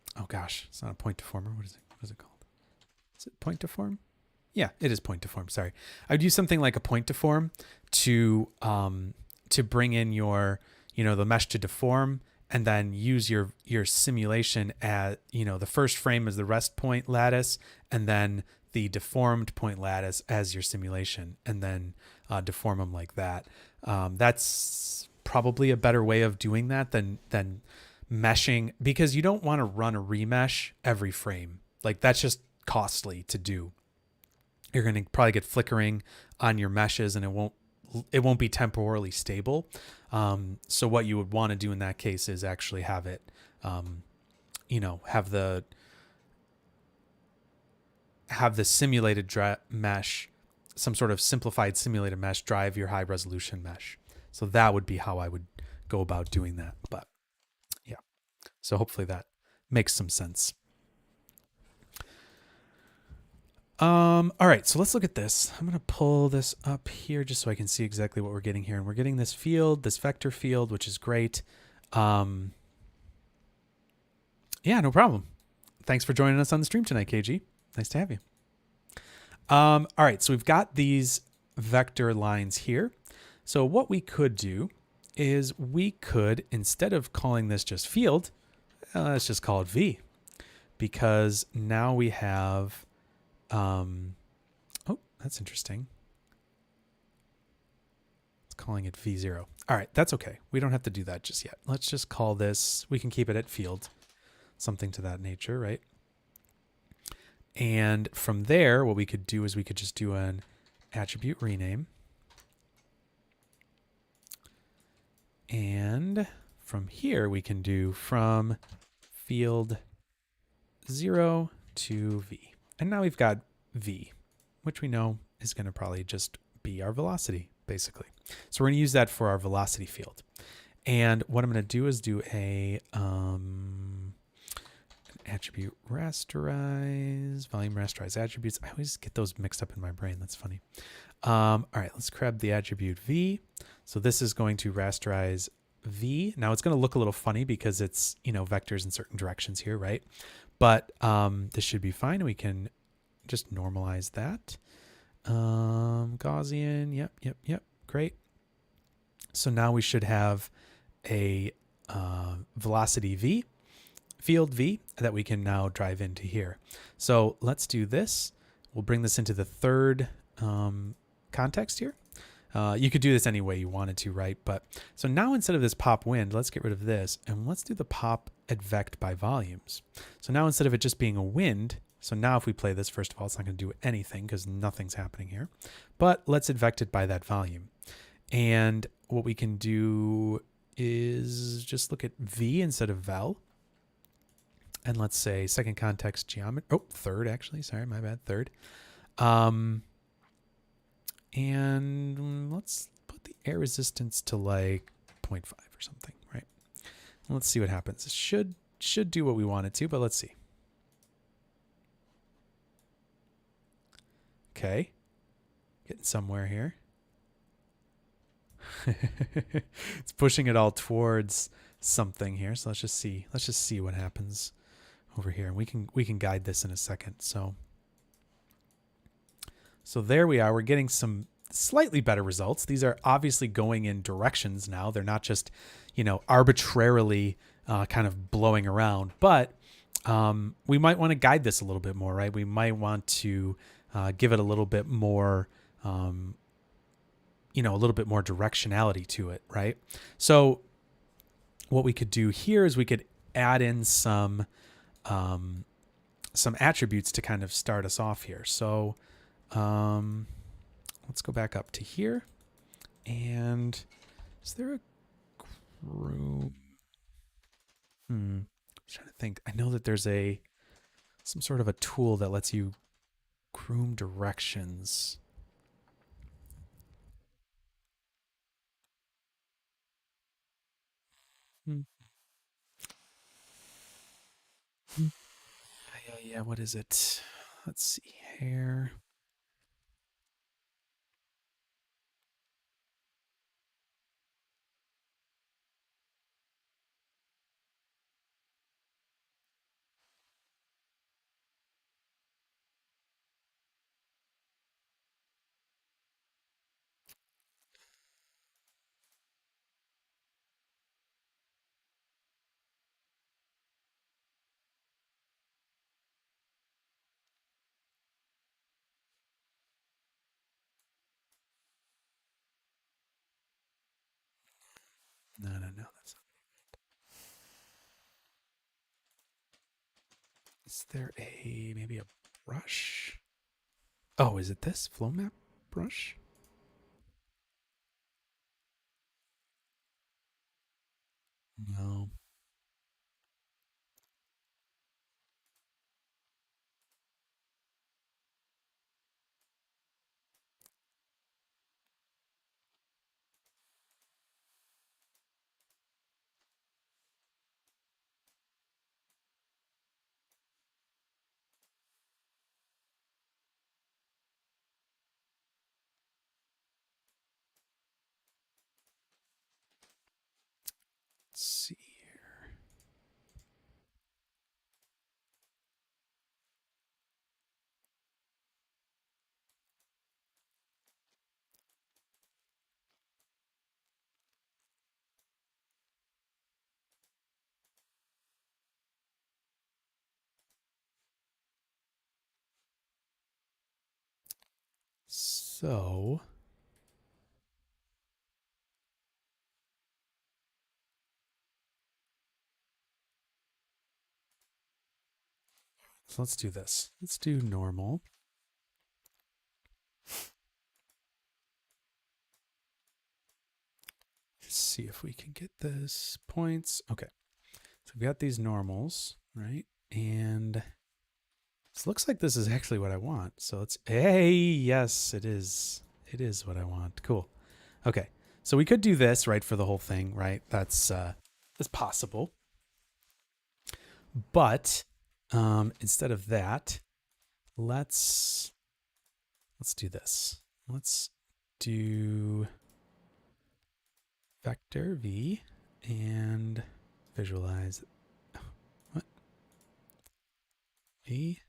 it's not a point deformer. What is it called? Is it point deform? Yeah, it is point deform. Sorry. I'd use something like a point deform to bring in your, the mesh to deform, and then use your simulation at, the first frame as the rest point lattice, and then the deformed point lattice as your simulation, and then deform them like that. That's probably a better way of doing that than meshing, because you don't want to run a remesh every frame. Like that's just costly to do. You're going to probably get flickering on your meshes, and it won't be temporally stable. So what you would want to do in that case is actually have it, have the simulated mesh, some sort of simplified simulated mesh drive your high resolution mesh. So that would be how I would go about doing that. But yeah, so hopefully that makes some sense. All right, so let's look at this. I'm going to pull this up here just so I can see exactly what we're getting here. And we're getting this field, this vector field, which is great. Yeah, no problem. Thanks for joining us on the stream tonight, KG. Nice to have you. All right, so we've got these vector lines here. So what we could do is we could, instead of calling this just field, let's just call it V, because now we have, that's interesting. It's calling it V0. All right, that's okay. We don't have to do that just yet. Let's just call this, we can keep it at field, something to that nature, right? And from there, what we could do is we could just do an attribute rename. And from here, we can do from field 0 to V. And now we've got V, which we know is going to probably just be our velocity, basically. So we're going to use that for our velocity field. And what I'm going to do is do a attribute rasterize, volume rasterize attributes. I always get those mixed up in my brain. That's funny. All right, let's grab the attribute V. So this is going to rasterize V. Now it's going to look a little funny because it's, vectors in certain directions here, right? But this should be fine. We can just normalize that. Gaussian, yep, great. So now we should have a velocity V, field V, that we can now drive into here. So let's do this. We'll bring this into the third context here. You could do this any way you wanted to, right? But so now instead of this pop wind, let's get rid of this and let's do the pop advect by volumes. So now instead of it just being a wind, so now if we play this, first of all, it's not going to do anything because nothing's happening here. But let's advect it by that volume. And what we can do is just look at V instead of vel. And let's say second context geometry. Oh, third actually. Sorry, my bad. Third. And let's put the air resistance to like 0.5 or something, right? Let's see what happens. It should do what we want it to, but let's see. Okay. Getting somewhere here. It's pushing it all towards something here. So let's just see what happens over here. And we can guide this in a second. So there we are. We're getting some slightly better results. These are obviously going in directions now. They're not just, arbitrarily kind of blowing around. But we might want to guide this a little bit more, right? We might want to give it a little bit more, a little bit more directionality to it, right? So what we could do here is we could add in some attributes to kind of start us off here. So let's go back up to here. And is there a groom? I'm trying to think. I know that there's some sort of a tool that lets you groom directions. Yeah, what is it? Let's see here. No, that's not. Is there maybe a brush? Oh, is it this flow map brush? No. Let's see here. So let's do this. Let's do normal. Let's see if we can get this points. Okay. So we've got these normals, right? And it looks like this is actually what I want. So hey, yes, it is. It is what I want. Cool. Okay. So we could do this, right, for the whole thing, right? That's possible. But instead of that, let's do this. Let's do vector V and visualize. What? V.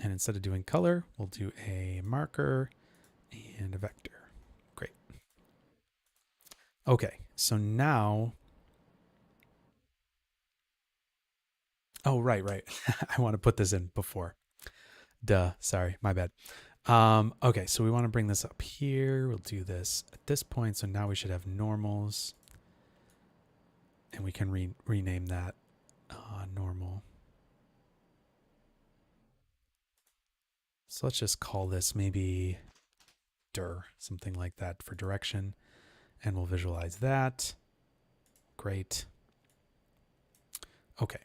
And instead of doing color, we'll do a marker and a vector. Great. Okay, so now. Oh, right. I want to put this in before. Duh. Sorry, my bad. Okay, so we want to bring this up here. We'll do this at this point. So now we should have normals. And we can rename that normal. So let's just call this maybe dir, something like that for direction. And we'll visualize that. Great. Okay.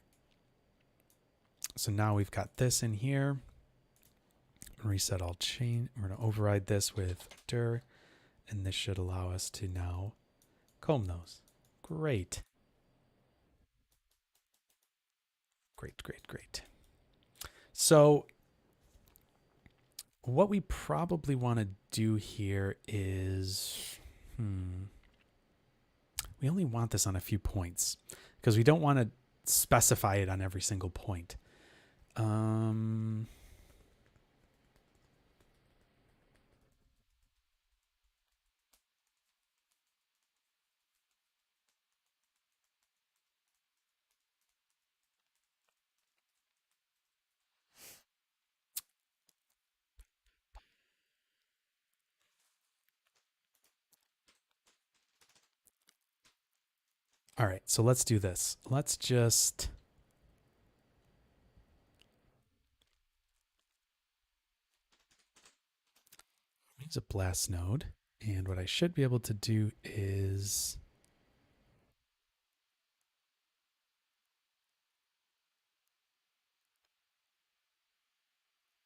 So now we've got this in here. Reset all chain. We're going to override this with dir. And this should allow us to now comb those. Great. Great, great, great. So what we probably want to do here is, we only want this on a few points because we don't want to specify it on every single point. All right, so let's do this. Let's just use a blast node. And what I should be able to do is,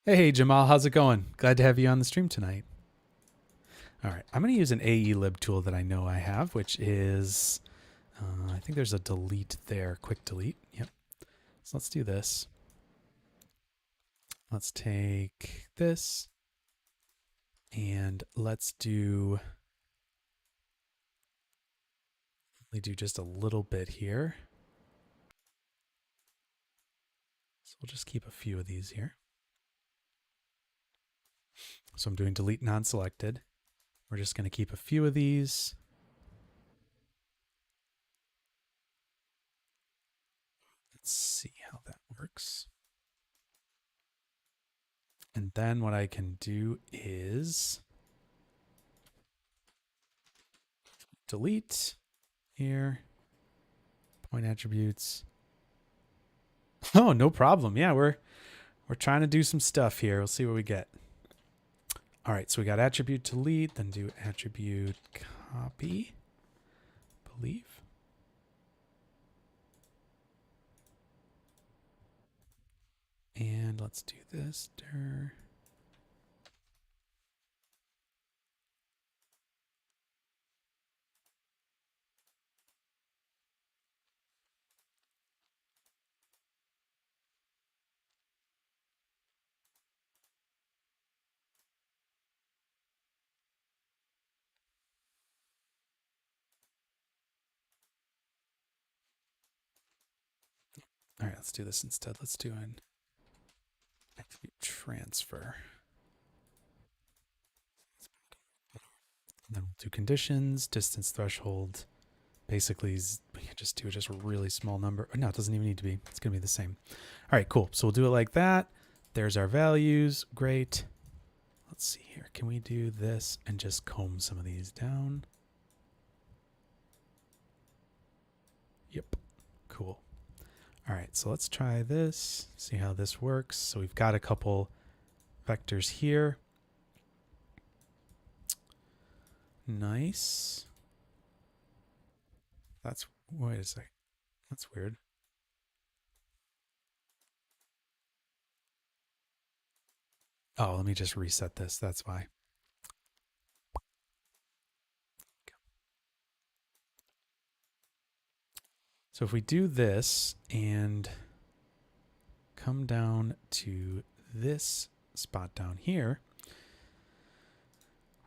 hey, Jamal, how's it going? Glad to have you on the stream tonight. All right, I'm going to use an AElib tool that I know I have, which is, I think there's a delete there, quick delete. Yep. So let's do this. Let's take this and let's do just a little bit here. So we'll just keep a few of these here. So I'm doing delete non-selected. We're just going to keep a few of these. Let's see how that works. And then what I can do is delete here, point attributes. Oh, no problem. Yeah, we're trying to do some stuff here. We'll see what we get. All right, so we got attribute delete, then do attribute copy, believe. And let's do this. Dir. All right, let's do this instead. Let's do an attribute transfer. And then we'll do conditions, distance threshold. Basically, we can just do just a really small number. No, it doesn't even need to be. It's going to be the same. All right, cool. So we'll do it like that. There's our values. Great. Let's see here. Can we do this and just comb some of these down? Yep. Cool. All right, so let's try this, see how this works. So we've got a couple vectors here. Nice. Wait a sec. That's weird. Oh, let me just reset this. That's why. So if we do this and come down to this spot down here,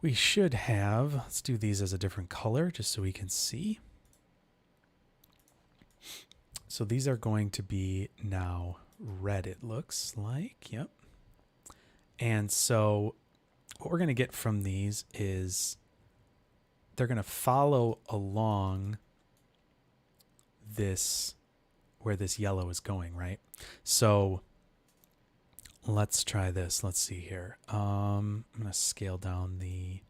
we should have, let's do these as a different color just so we can see. So these are going to be now red, it looks like. Yep. And so what we're going to get from these is they're going to follow along this, where this yellow is going, right? So let's try this. Let's see here. I'm going to scale down the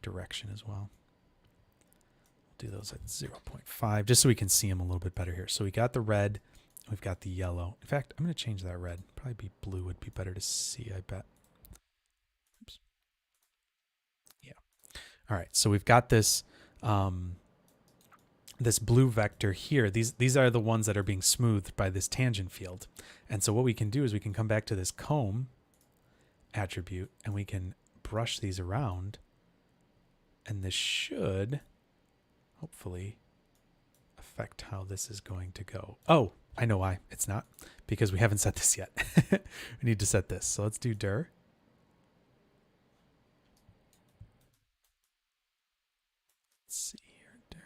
direction as well. We'll do those at 0.5 just so we can see them a little bit better here. So we got the red. We've got the yellow. In fact, I'm going to change that red. Probably be blue would be better to see, I bet. Oops. Yeah. All right. So we've got this this blue vector here. These are the ones that are being smoothed by this tangent field. And so what we can do is we can come back to this comb attribute and we can brush these around. And this should hopefully affect how this is going to go. Oh, I know why it's not, because we haven't set this yet. We need to set this. So let's do dir. Let's see here, dir.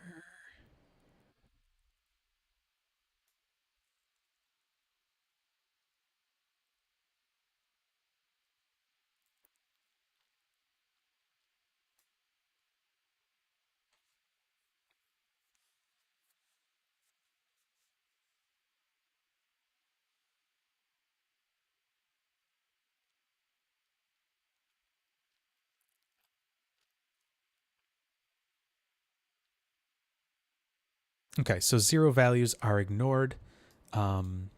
Okay, so 0 values are ignored. So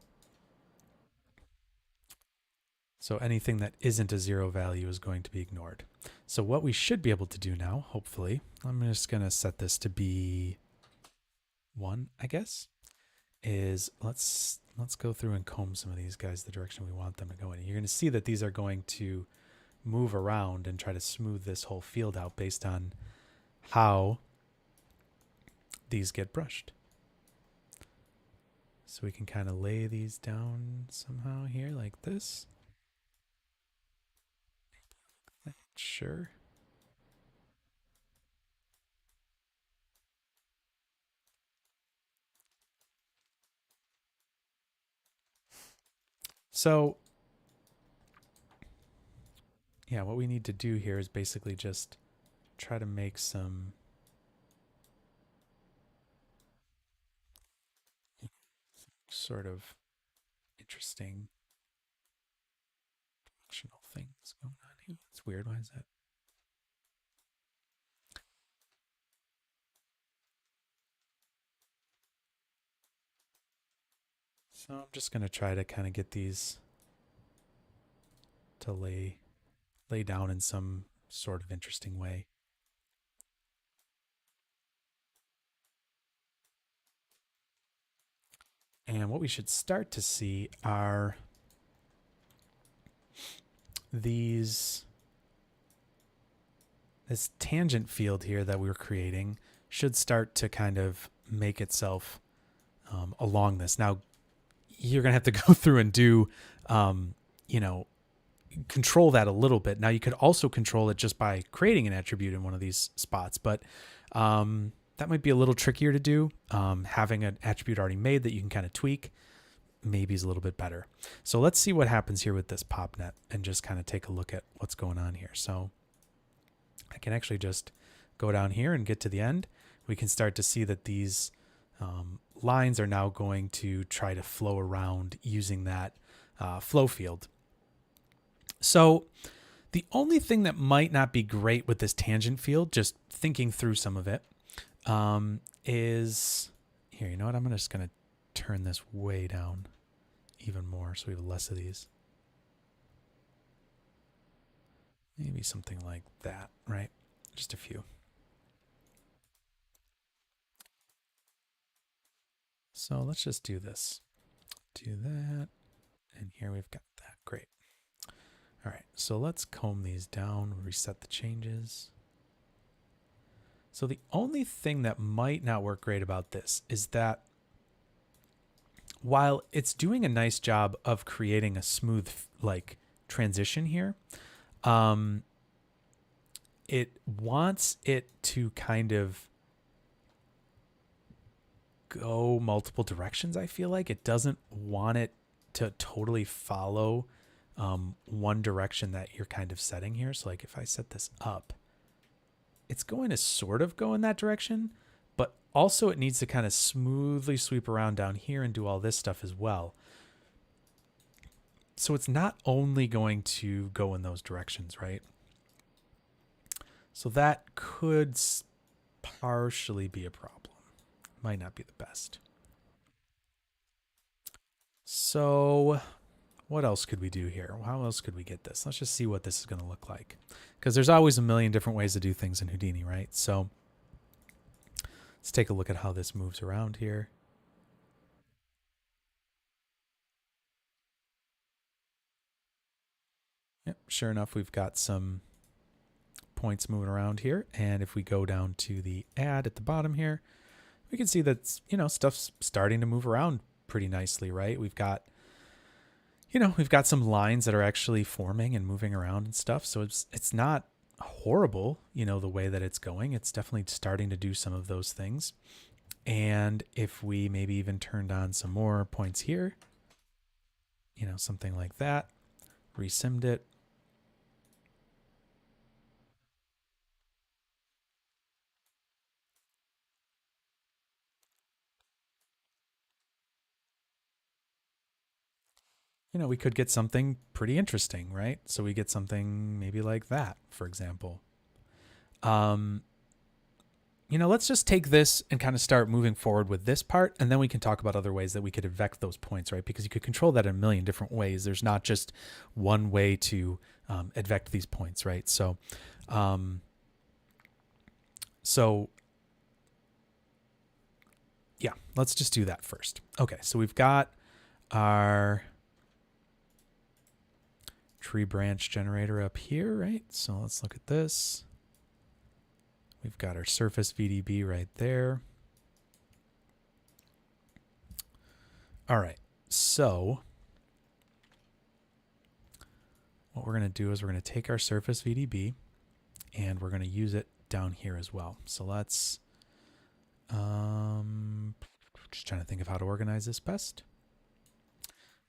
anything that isn't a 0 value is going to be ignored. So what we should be able to do now, hopefully, I'm just going to set this to be 1, I guess, is let's go through and comb some of these guys the direction we want them to go in. You're going to see that these are going to move around and try to smooth this whole field out based on how these get brushed. So we can kind of lay these down somehow here like this. Sure. So yeah, what we need to do here is basically just try to make some sort of interesting functional things going on here. It's weird. Why is that? So I'm just going to try to kind of get these to lay down in some sort of interesting way. And what we should start to see are this tangent field here that we were creating should start to kind of make itself along this. Now, you're going to have to go through and do, control that a little bit. Now, you could also control it just by creating an attribute in one of these spots, but that might be a little trickier to do. Having an attribute already made that you can kind of tweak maybe is a little bit better. So let's see what happens here with this PopNet and just kind of take a look at what's going on here. So I can actually just go down here and get to the end. We can start to see that these lines are now going to try to flow around using that flow field. So the only thing that might not be great with this tangent field, just thinking through some of it, is here. You know what? I'm just going to turn this way down even more so we have less of these. Maybe something like that, right? Just a few. So let's just do this. Do that. And here we've got that. Great. All right. So let's comb these down, reset the changes. So the only thing that might not work great about this is that while it's doing a nice job of creating a smooth transition here, it wants it to kind of go multiple directions. I feel like it doesn't want it to totally follow one direction that you're kind of setting here. So like if I set this up, it's going to sort of go in that direction, but also it needs to kind of smoothly sweep around down here and do all this stuff as well. So it's not only going to go in those directions, right? So that could partially be a problem. Might not be the best. So what else could we do here? How else could we get this? Let's just see what this is going to look like. Because there's always a million different ways to do things in Houdini, right? So let's take a look at how this moves around here. Yep, sure enough, we've got some points moving around here. And if we go down to the add at the bottom here, we can see that, stuff's starting to move around pretty nicely, right? We've got some lines that are actually forming and moving around and stuff. So it's not horrible, the way that it's going. It's definitely starting to do some of those things. And if we maybe even turned on some more points here, something like that, resimmed it. We could get something pretty interesting, right? So we get something maybe like that, for example. Let's just take this and kind of start moving forward with this part, and then we can talk about other ways that we could advect those points, right? Because you could control that in a million different ways. There's not just one way to advect these points, right? So yeah, let's just do that first. Okay, so we've got our tree branch generator up here, right? So let's look at this. We've got our surface VDB right there. All right, so what we're going to do is we're going to take our surface VDB and we're going to use it down here as well. So let's just trying to think of how to organize this best.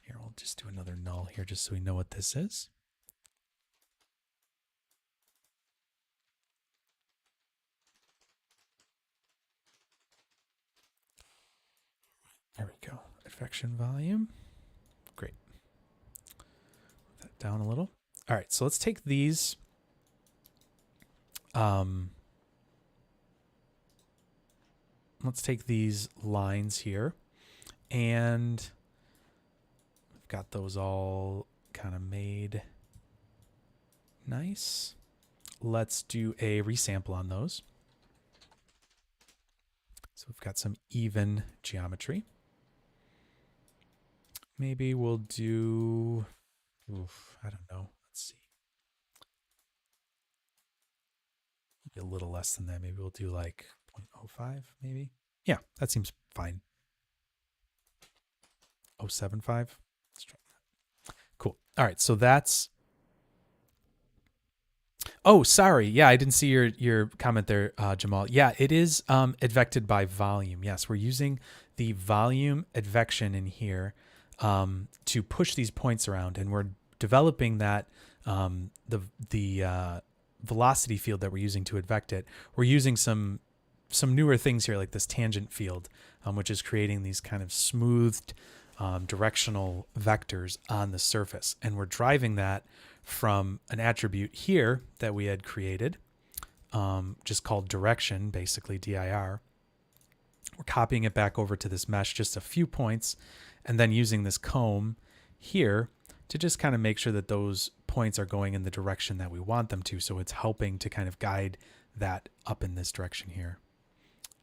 Here, we'll just do another null here just so we know what this is. There we go. Advection volume. Great. Move that down a little. All right, so let's take these. Let's take these lines here, and we've got those all kind of made nice. Let's do a resample on those. So we've got some even geometry. Maybe we'll do, I don't know. Let's see. Maybe a little less than that. Maybe we'll do like 0.05 maybe. Yeah, that seems fine. 0.75. Let's try that. Cool. All right, so that's. Oh, sorry. Yeah, I didn't see your comment there, Jamal. Yeah, it is advected by volume. Yes, we're using the volume advection in here to push these points around, and we're developing that the velocity field that we're using to advect it. We're using some newer things here, like this tangent field, which is creating these kind of smoothed directional vectors on the surface, and we're driving that from an attribute here that we had created, just called direction, basically dir. We're copying it back over to this mesh, just a few points, and then using this comb here to just kind of make sure that those points are going in the direction that we want them to. So it's helping to kind of guide that up in this direction here.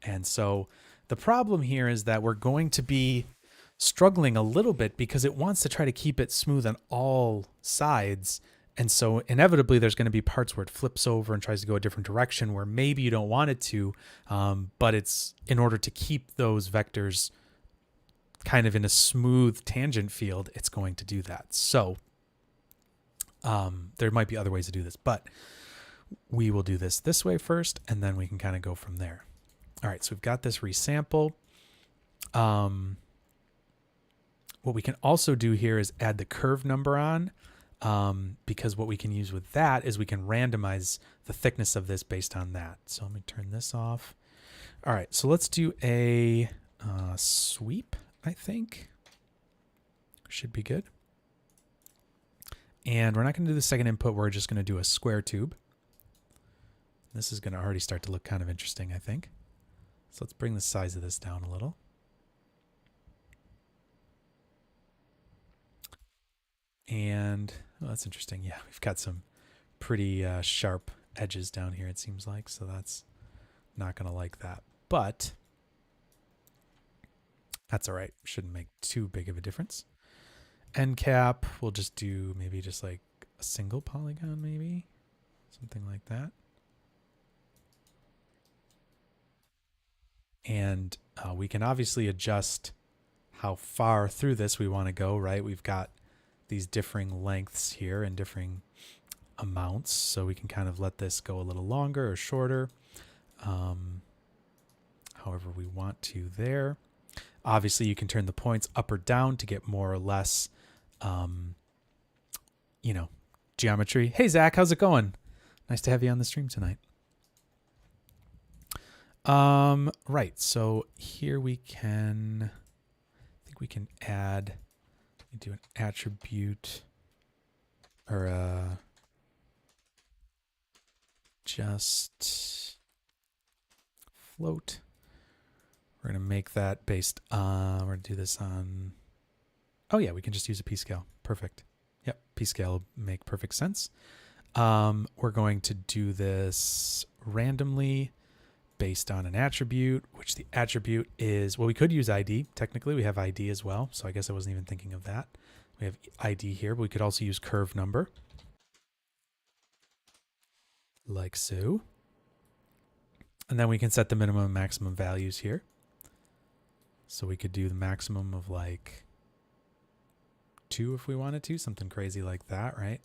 And so the problem here is that we're going to be struggling a little bit because it wants to try to keep it smooth on all sides. And so inevitably there's going to be parts where it flips over and tries to go a different direction where maybe you don't want it to, but it's in order to keep those vectors kind of in a smooth tangent field, it's going to do that. So there might be other ways to do this, but we will do this way first, and then we can kind of go from there. All right, so we've got this resample. What we can also do here is add the curve number on, because what we can use with that is we can randomize the thickness of this based on that. So let me turn this off. All right, so let's do a sweep, I think. Should be good. And we're not going to do the second input. We're just going to do a square tube. This is going to already start to look kind of interesting, I think. So let's bring the size of this down a little. And oh, that's interesting. Yeah, we've got some pretty sharp edges down here, it seems like. So that's not going to like that. But that's all right. Shouldn't make too big of a difference. End cap, we'll just do maybe just like a single polygon, maybe. Something like that. And we can obviously adjust how far through this we want to go, right? We've got these differing lengths here and differing amounts, so we can kind of let this go a little longer or shorter, however we want to there. Obviously, you can turn the points up or down to get more or less, geometry. Hey, Zach, how's it going? Nice to have you on the stream tonight. Right, so here we can, I think we can add, do an attribute or just float. We're going to make that based on, we're going to do this on, oh yeah, we can just use a p-scale. Perfect. Yep, p-scale will make perfect sense. We're going to do this randomly based on an attribute, which the attribute is, well, we could use ID. Technically, we have ID as well, so I guess I wasn't even thinking of that. We have ID here, but we could also use curve number. Like so. And then we can set the minimum and maximum values here. So we could do the maximum of like 2 if we wanted to, something crazy like that, right?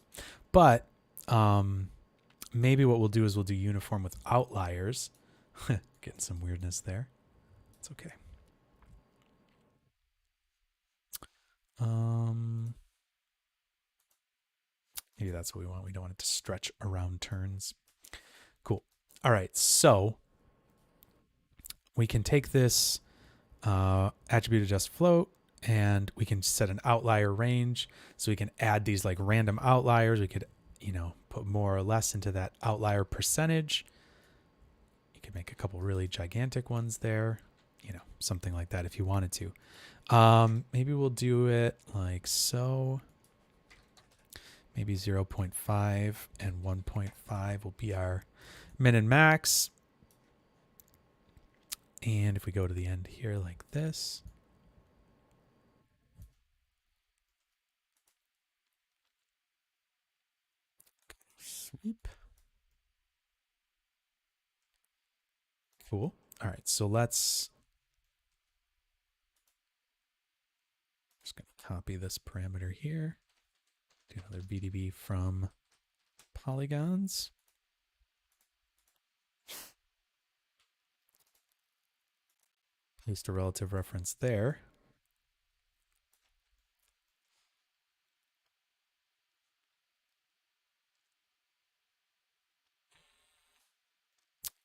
But maybe what we'll do is we'll do uniform with outliers. Getting some weirdness there. It's okay. Maybe that's what we want. We don't want it to stretch around turns. Cool. All right, so we can take this attribute adjust float, and we can set an outlier range. So we can add these like random outliers. We could, put more or less into that outlier percentage. You could make a couple really gigantic ones there, something like that if you wanted to. Maybe we'll do it like so. Maybe 0.5 and 1.5 will be our min and max. And if we go to the end here like this. Sweep. Cool. All right, so let's just going to copy this parameter here. Do another BDB from polygons. Paste a relative reference there.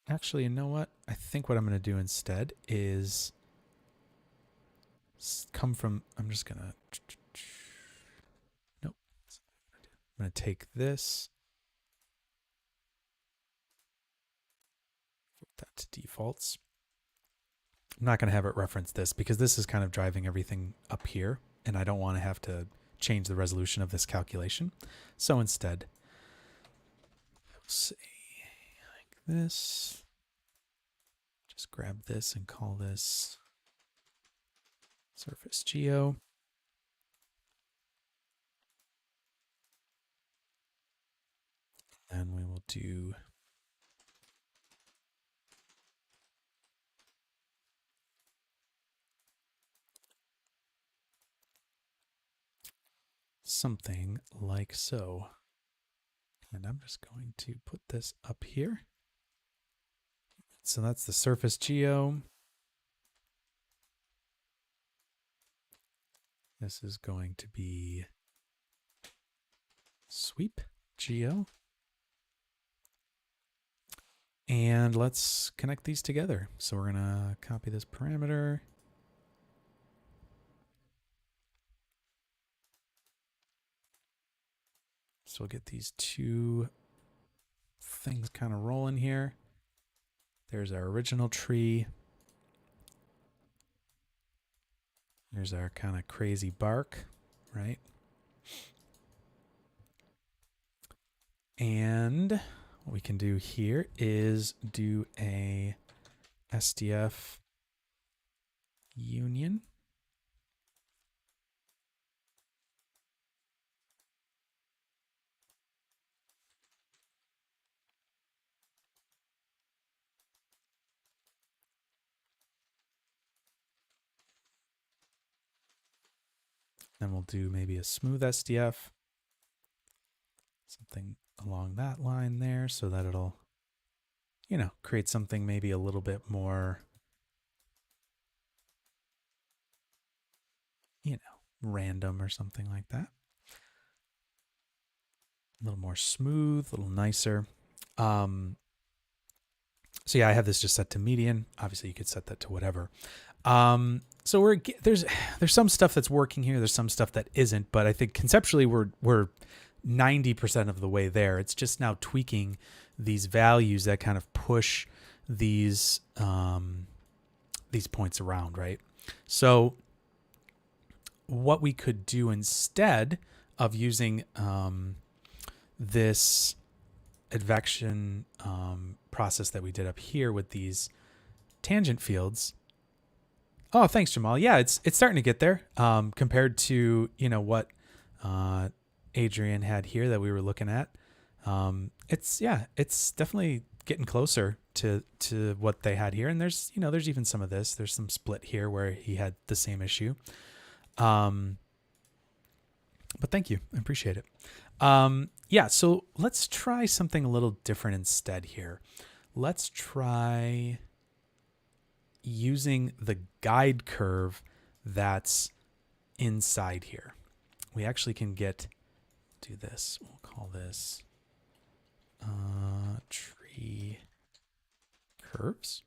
Actually, you know what? I think what I'm going to do instead is come from, I'm just going to, nope. I'm going to take this, put that to defaults. I'm not going to have it reference this because this is kind of driving everything up here, and I don't want to have to change the resolution of this calculation. So instead, I'll say like this. Just grab this and call this surface geo. And we will do something like so. And I'm just going to put this up here. So that's the surface geo. This is going to be sweep geo. And let's connect these together. So we're going to copy this parameter. So we'll get these two things kind of rolling here. There's our original tree. There's our kind of crazy bark, right? And what we can do here is do a SDF union. Then we'll do maybe a smooth SDF. Something along that line there so that it'll, you know, create something maybe a little bit more, you know, random or something like that. A little more smooth, a little nicer. So yeah, I have this just set to median. Obviously, you could set that to whatever. So there's some stuff that's working here. There's some stuff that isn't, but I think conceptually we're 90% of the way there. It's just now tweaking these values that kind of push these points around, right? So what we could do instead of using this advection process that we did up here with these tangent fields. Oh, thanks, Jamal. Yeah, it's starting to get there compared to, you know, what Adrian had here that we were looking at. It's definitely getting closer to what they had here. And there's even some of this. There's some split here where he had the same issue. But thank you. I appreciate it. So let's try something a little different instead here. Let's try using the guide curve that's inside here. We actually can do this. We'll call this tree curves.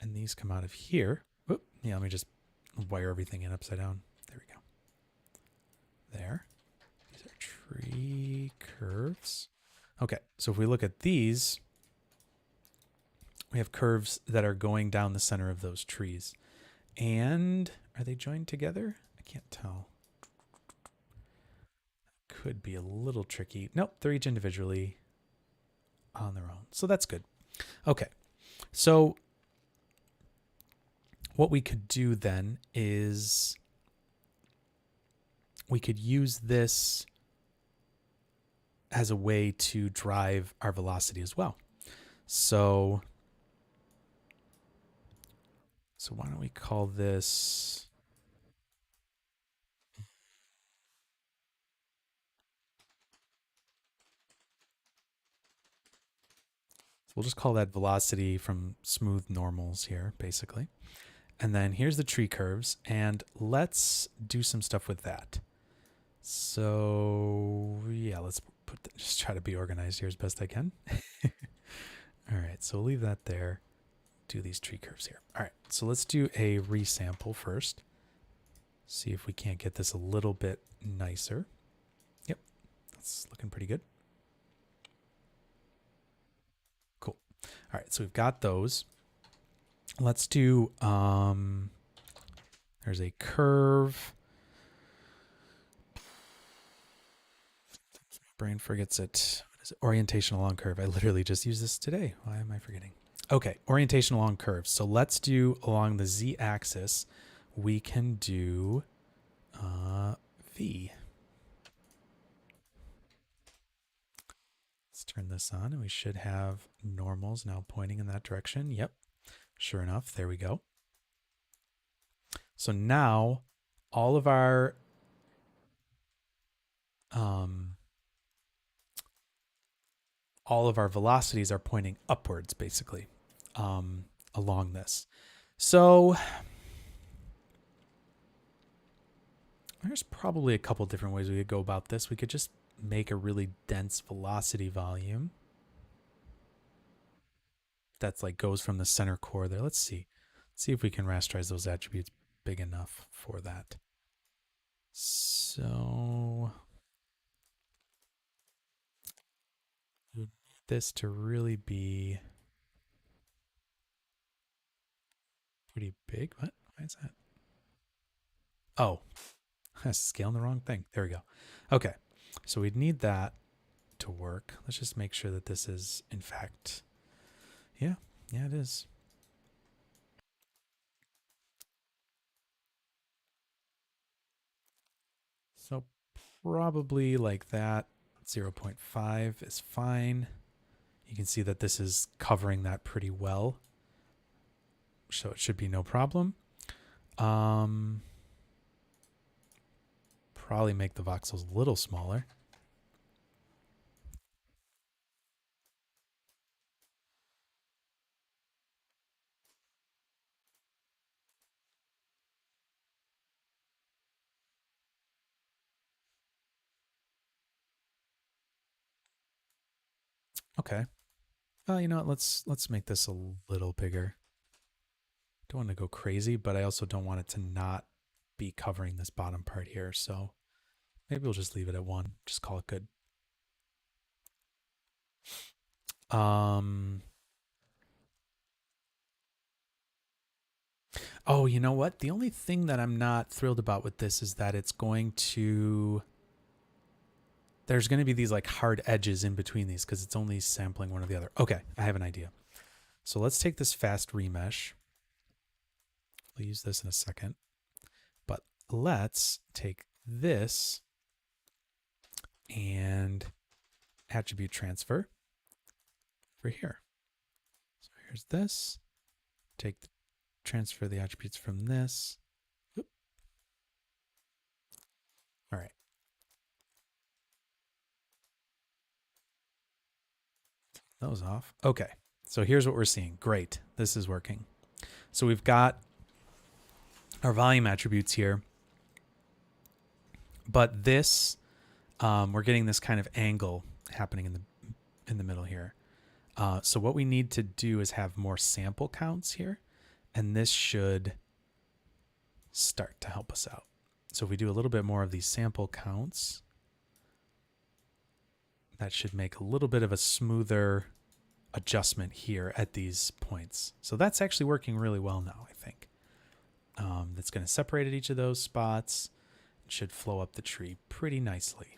And these come out of here. Whoop. Yeah, let me just wire everything in upside down. There we go. There. These are tree curves. Okay, so if we look at these, we have curves that are going down the center of those trees. And are they joined together? I can't tell. Could be a little tricky. Nope, they're each individually on their own. So that's good. Okay, so what we could do then is we could use this as a way to drive our velocity as well. So why don't we call this... We'll just call that velocity from smooth normals here, basically. And then here's the tree curves, and let's do some stuff with that. So yeah, let's just try to be organized here as best I can. All right, so we'll leave that there. Do these tree curves here. All right, so let's do a resample first. See if we can't get this a little bit nicer. Yep, that's looking pretty good. Cool. All right, so we've got those. Let's do, there's a curve. Brain forgets it. What is it? Orientation along curve. I literally just used this today. Why am I forgetting? Okay, orientation along curves. So let's do along the z-axis. We can do v. Let's turn this on, and we should have normals now pointing in that direction. Yep, sure enough, there we go. So now all of our velocities are pointing upwards, basically, along this. So there's probably a couple different ways we could go about this. We could just make a really dense velocity volume that's like goes from the center core there. Let's see if we can rasterize those attributes big enough for that. So this to really be pretty big. What? Why is that? Oh, I scaling the wrong thing. There we go. Okay, so we'd need that to work. Let's just make sure that this is, in fact, yeah, it is. So probably like that. 0.5 is fine. You can see that this is covering that pretty well. So it should be no problem. Probably make the voxels a little smaller. Okay. You know what? Let's make this a little bigger. Don't want to go crazy, but I also don't want it to not be covering this bottom part here. So maybe we'll just leave it at 1. Just call it good. Oh, you know what? The only thing that I'm not thrilled about with this is that it's going to... There's going to be these like hard edges in between these because it's only sampling one or the other. Okay, I have an idea. So let's take this fast remesh. We'll use this in a second. But let's take this and attribute transfer for here. So here's this. Transfer the attributes from this. Oop. All right. That was off. Okay. So here's what we're seeing. Great. This is working. So we've got our volume attributes here. But this, we're getting this kind of angle happening in the middle here. So what we need to do is have more sample counts here. And this should start to help us out. So if we do a little bit more of these sample counts, that should make a little bit of a smoother adjustment here at these points. So that's actually working really well now, I think. That's going to separate at each of those spots. It should flow up the tree pretty nicely.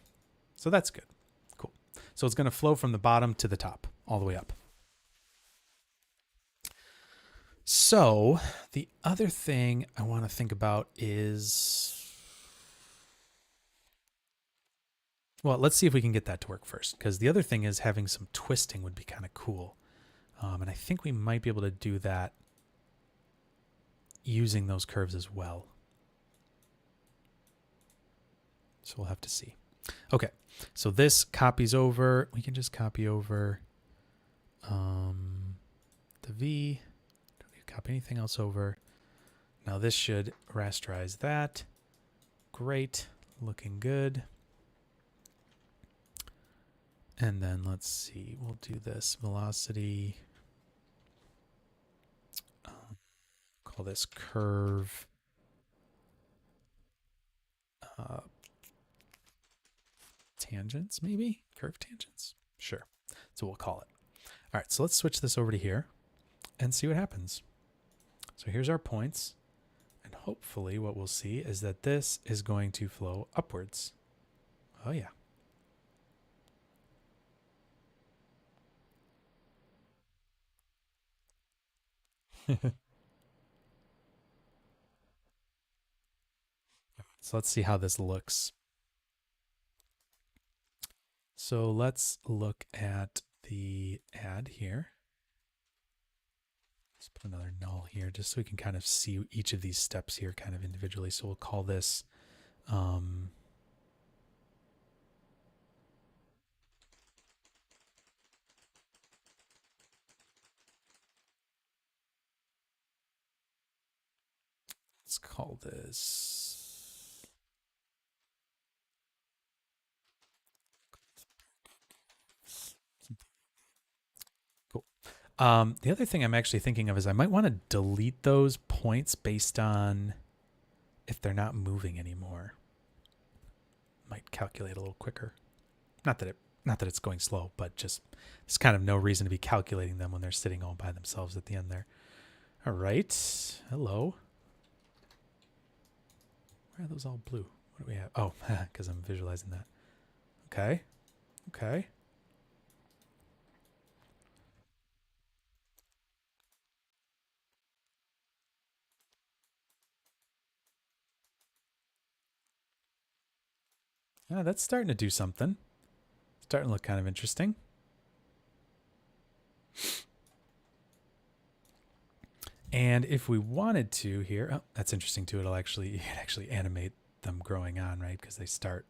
So that's good. Cool. So it's going to flow from the bottom to the top, all the way up. So the other thing I want to think about is, well, let's see if we can get that to work first, because the other thing is having some twisting would be kind of cool. And I think we might be able to do that using those curves as well. So we'll have to see. Okay, so this copies over. We can just copy over the V. Don't need to copy anything else over. Now this should rasterize that. Great, looking good. And then let's see, we'll do this velocity. Call this curve. Tangents, maybe? Curve tangents? Sure. So we'll call it. All right, so let's switch this over to here and see what happens. So here's our points. And hopefully what we'll see is that this is going to flow upwards. Oh, yeah. So let's see how this looks. So let's look at the add here. Let's put another null here just so we can kind of see each of these steps here kind of individually. So we'll call this let's call this cool. The other thing I'm actually thinking of is I might want to delete those points based on if they're not moving anymore. Might calculate a little quicker. Not that it Not that it's going slow, but just there's kind of no reason to be calculating them when they're sitting all by themselves at the end there. All right. Hello. Why are those all blue? What do we have? Oh, because I'm visualizing that. Okay. Okay. Yeah, that's starting to do something. Starting to look kind of interesting. And if we wanted to here, oh, that's interesting too. It actually animate them growing on, right? Because they start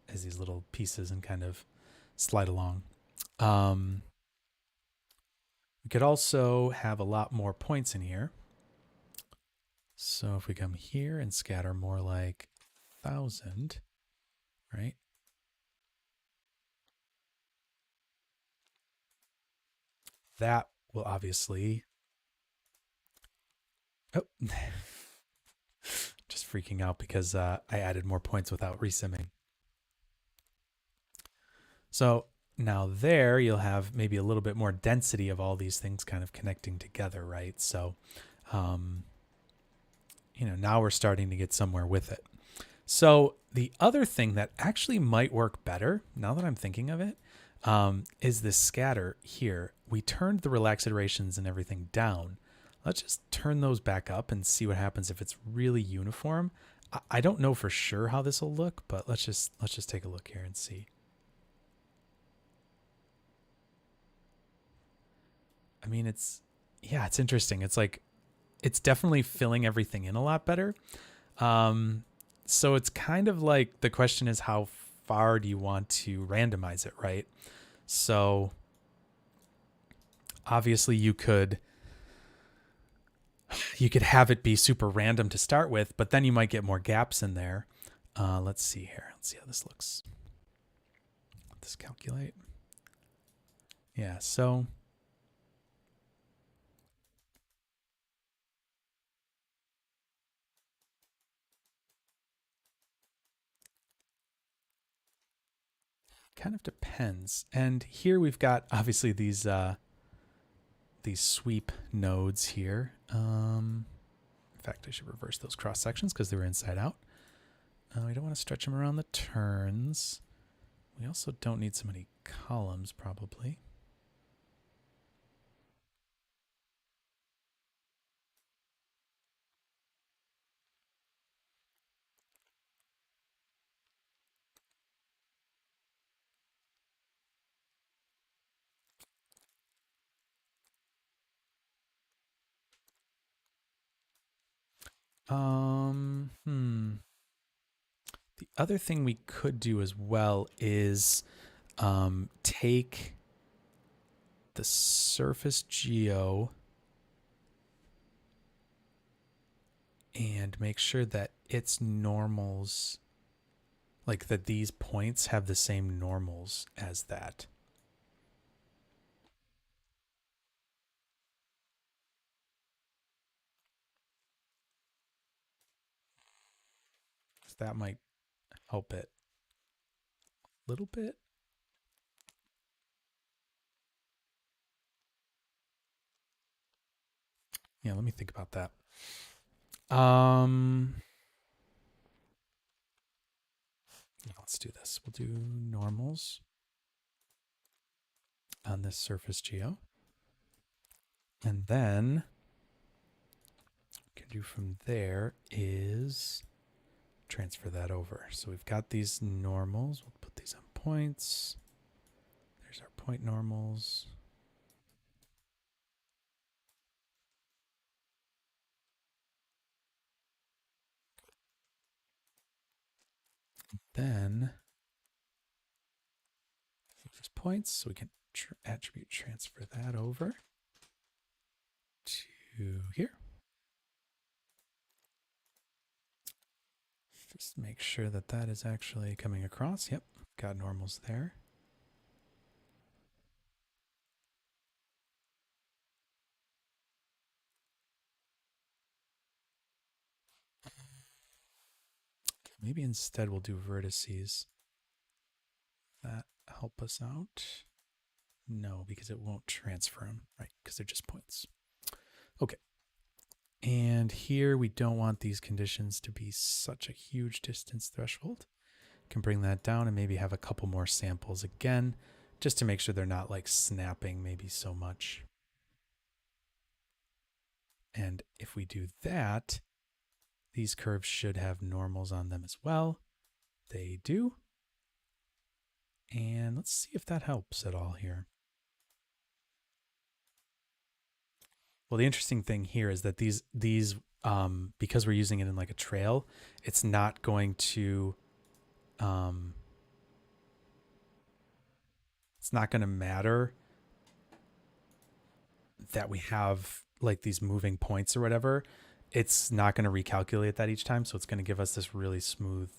as these little pieces and kind of slide along. Um, we could also have a lot more points in here. So if we come here and scatter more like 1,000, right? That will obviously. Oh, just freaking out because I added more points without resimming. So now there you'll have maybe a little bit more density of all these things kind of connecting together, right? So, um, now we're starting to get somewhere with it. So the other thing that actually might work better, now that I'm thinking of it, is this scatter here. We turned the relax iterations and everything down. Let's just turn those back up and see what happens if it's really uniform. I don't know for sure how this will look, but let's just take a look here and see. I mean, it's interesting. It's definitely filling everything in a lot better. Um, so it's kind of like the question is how far do you want to randomize it, right? So obviously you could have it be super random to start with, but then you might get more gaps in there. Let's see here. Let's see how this looks. Let this calculate. Yeah, so kind of depends. And here we've got obviously these sweep nodes here. In fact, I should reverse those cross sections because they were inside out. We don't want to stretch them around the turns. We also don't need so many columns, probably. The other thing we could do as well is take the surface geo and make sure that its normals, like that these points have the same normals as that. That might help it a little bit. Yeah, let me think about that. Um, yeah, let's do this. We'll do normals on this surface geo. And then what we can do from there is transfer that over. So we've got these normals. We'll put these on points. There's our point normals. Then there's points. So we can attribute transfer that over to here. Just make sure that that is actually coming across. Yep, got normals there. Maybe instead we'll do vertices. That help us out? No, because it won't transfer them, right? Because they're just points. Okay. And here we don't want these conditions to be such a huge distance threshold. Can bring that down and maybe have a couple more samples again, just to make sure they're not like snapping maybe so much. And if we do that, these curves should have normals on them as well. They do. And let's see if that helps at all here. Well, the interesting thing here is that these because we're using it in like a trail, it's not going to it's not going to matter that we have like these moving points or whatever. It's not going to recalculate that each time, so it's going to give us this really smooth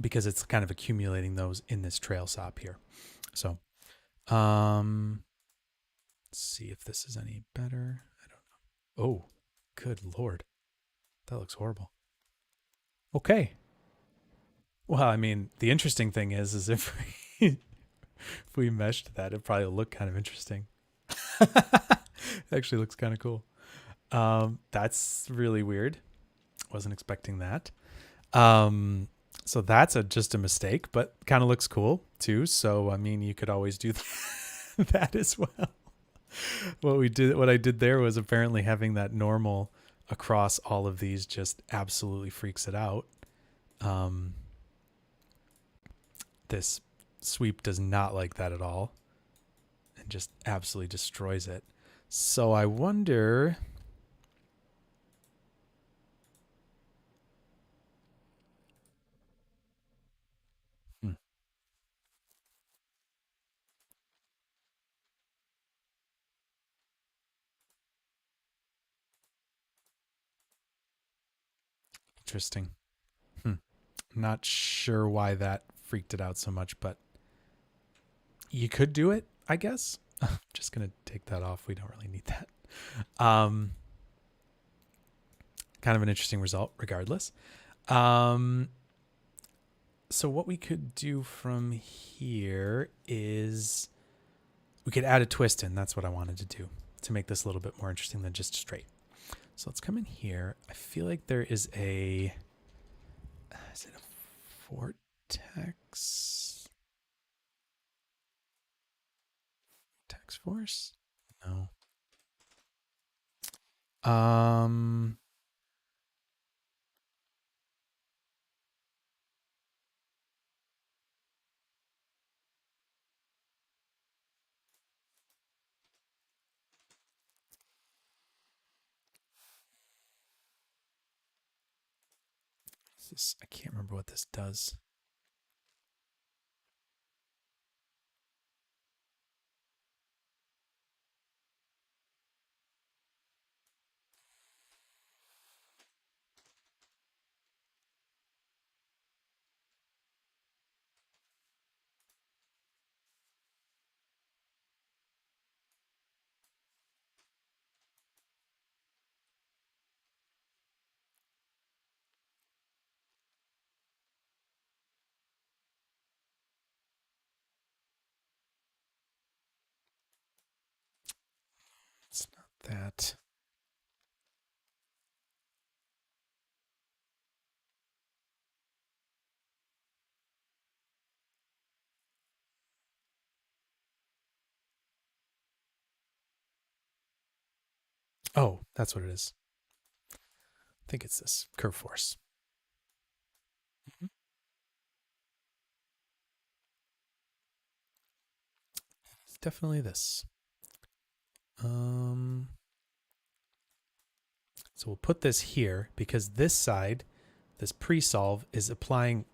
because it's kind of accumulating those in this trail sop here. So let's see if this is any better. I don't know. Oh, good Lord. That looks horrible. Okay. Well, I mean, the interesting thing is if we meshed that, it probably look kind of interesting. It actually looks kind of cool. That's really weird. Wasn't expecting that. So that's just a mistake, but kind of looks cool too. So I mean, you could always do that as well. What I did there was apparently having that normal across all of these just absolutely freaks it out. This sweep does not like that at all and just absolutely destroys it. So I wonder... Interesting. Not sure why that freaked it out so much, but you could do it, I guess. I'm just going to take that off. We don't really need that. Kind of an interesting result regardless. So what we could do from here is we could add a twist in. That's what I wanted to do to make this a little bit more interesting than just straight. So let's come in here. I feel like there is is it a vortex? Vortex force? No. I can't remember what this does. It's not that. Oh, that's what it is. I think it's this curve force. It's definitely this. So we'll put this here because this side, this pre-solve is applying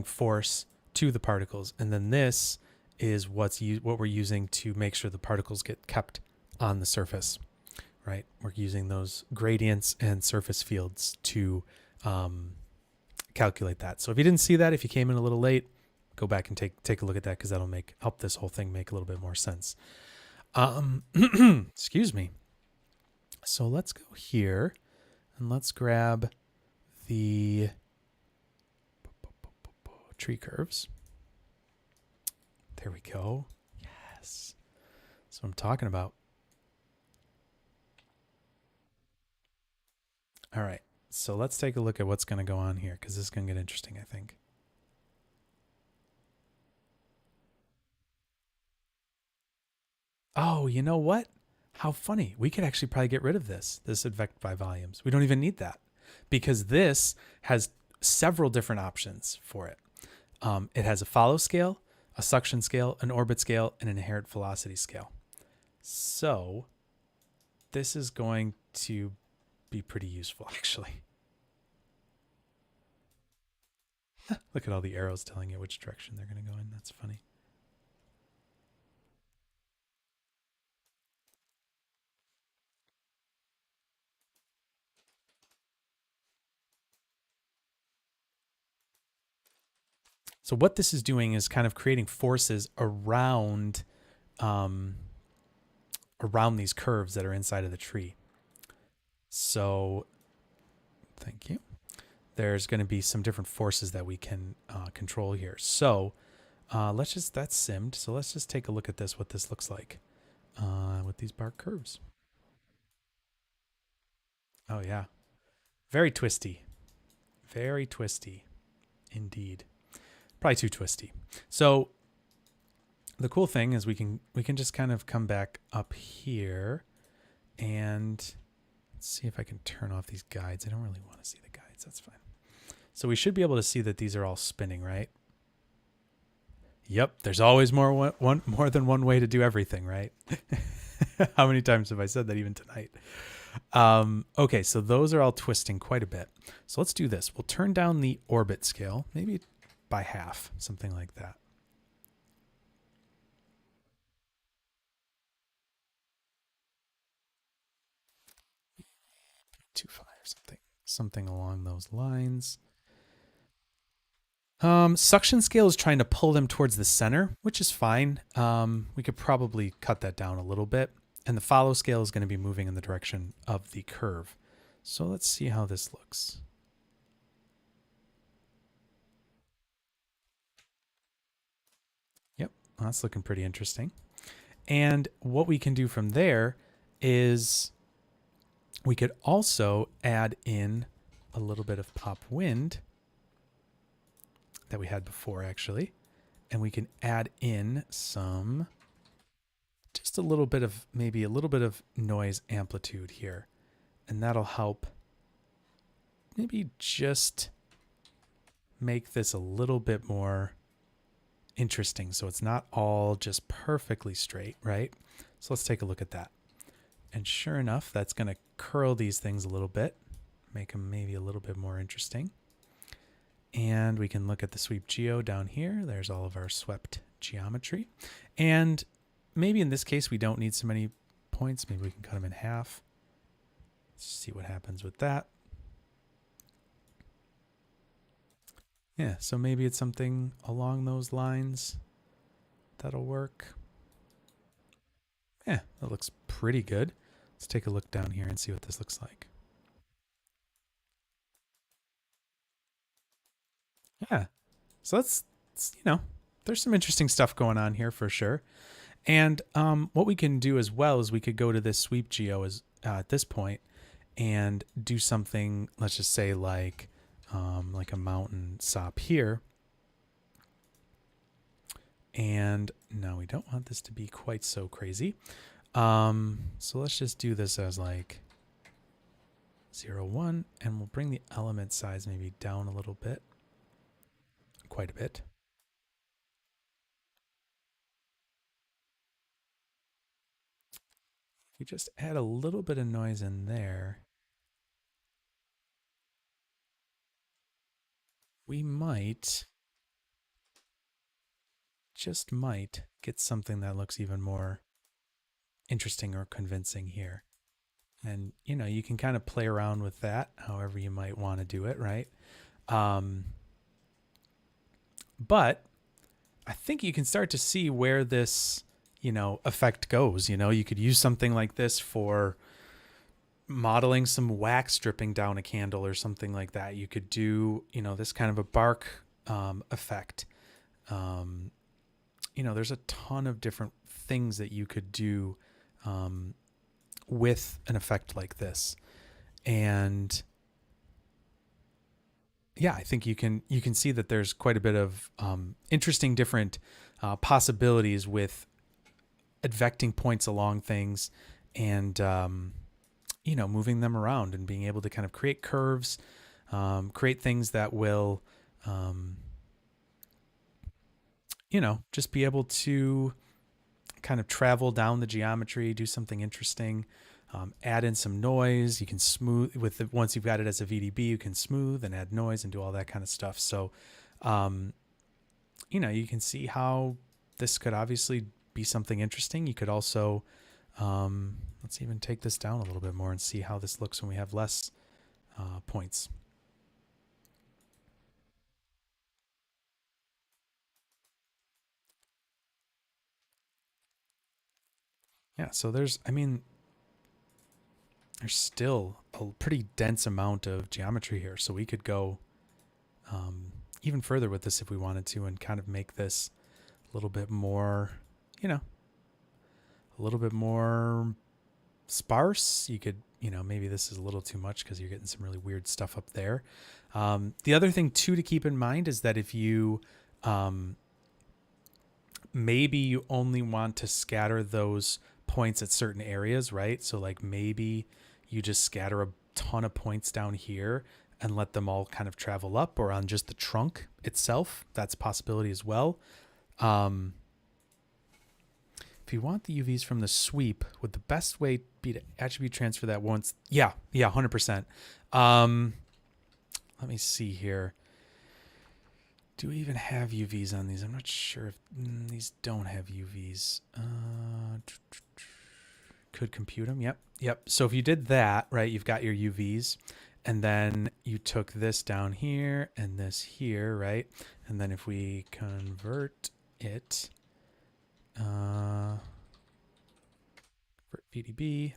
force to the particles, and then this is what we're using to make sure the particles get kept on the surface, right? We're using those gradients and surface fields to calculate that. So if you didn't see that, if you came in a little late, go back and take a look at that because that'll help this whole thing make a little bit more sense. Excuse me. So let's go here and let's grab the tree curves. There we go. Yes. That's what I'm talking about. All right. So let's take a look at what's going to go on here because this is going to get interesting, I think. Oh, you know what? How funny. We could actually probably get rid of this advect by volumes. We don't even need that because this has several different options for it. It has a follow scale, a suction scale, an orbit scale, and an inherent velocity scale. So this is going to be pretty useful, actually. Look at all the arrows telling you which direction they're going to go in. That's funny. So what this is doing is kind of creating forces um, around these curves that are inside of the tree. So, thank you. There's going to be some different forces that we can control here. So that's simmed. So let's just take a look at this, what this looks like with these bark curves. Oh yeah, very twisty, very twisty indeed. Probably too twisty. So the cool thing is we can just kind of come back up here and let's see if I can turn off these guides. I don't really want to see the guides. That's fine. So we should be able to see that these are all spinning, right? Yep. There's always more than one way to do everything, right? How many times have I said that even tonight? Okay, so those are all twisting quite a bit. So let's do this. We'll turn down the orbit scale, maybe by half, something like that. 0.25 or something along those lines. Suction scale is trying to pull them towards the center, which is fine. We could probably cut that down a little bit. And the follow scale is going to be moving in the direction of the curve. So let's see how this looks. Yep, that's looking pretty interesting. And what we can do from there is we could also add in a little bit of pop wind that we had before, actually. And we can add in some, just a little bit of, maybe a little bit of noise amplitude here. And that'll help maybe just make this a little bit more interesting. So it's not all just perfectly straight, right? So let's take a look at that. And sure enough, that's going to curl these things a little bit, make them maybe a little bit more interesting. And we can look at the sweep geo down here. There's all of our swept geometry. And maybe in this case, we don't need so many points. Maybe we can cut them in half. Let's see what happens with that. Yeah, so maybe it's something along those lines. That'll work. Yeah, that looks pretty good. Let's take a look down here and see what this looks like. Yeah. So that's, you know, there's some interesting stuff going on here for sure. And what we can do as well is we could go to this sweep geo at this point and do something, let's just say like a mountain sop here. And no, we don't want this to be quite so crazy. So let's just do this as like 0, 1, and we'll bring the element size maybe down a little bit. Quite a bit. If we just add a little bit of noise in there, we might, just might, get something that looks even more interesting or convincing here. And, you know, you can kind of play around with that however you might want to do it, right? But I think you can start to see where this, you know, effect goes. You know, you could use something like this for modeling some wax dripping down a candle or something like that. You could do, you know, this kind of a bark effect. Um, there's a ton of different things that you could do um, with an effect like this, and yeah, I think you can see that there's quite a bit of interesting different possibilities with advecting points along things, and moving them around and being able to kind of create curves, create things that will um, just be able to kind of travel down the geometry, do something interesting, add in some noise. You can smooth with it once you've got it as a VDB. You can smooth and add noise and do all that kind of stuff. So, um, you can see how this could obviously be something interesting. You could also let's even take this down a little bit more and see how this looks when we have less points. Yeah, so there's still a pretty dense amount of geometry here. So we could go even further with this if we wanted to and kind of make this a little bit more, you know, a little bit more sparse. You could, maybe this is a little too much because you're getting some really weird stuff up there. The other thing, too, to keep in mind is that if you maybe you only want to scatter those points at certain areas, right? So, like, maybe you just scatter a ton of points down here and let them all kind of travel up, or on just the trunk itself. That's a possibility as well. Um, if you want the UVs from the sweep, would the best way be to attribute transfer that once? Yeah, 100%. Let me see here. Do we even have UVs on these? I'm not sure if these don't have UVs. Could compute them. Yep. So if you did that, right, you've got your UVs, and then you took this down here and this here, right? And then if we convert it, convert VDB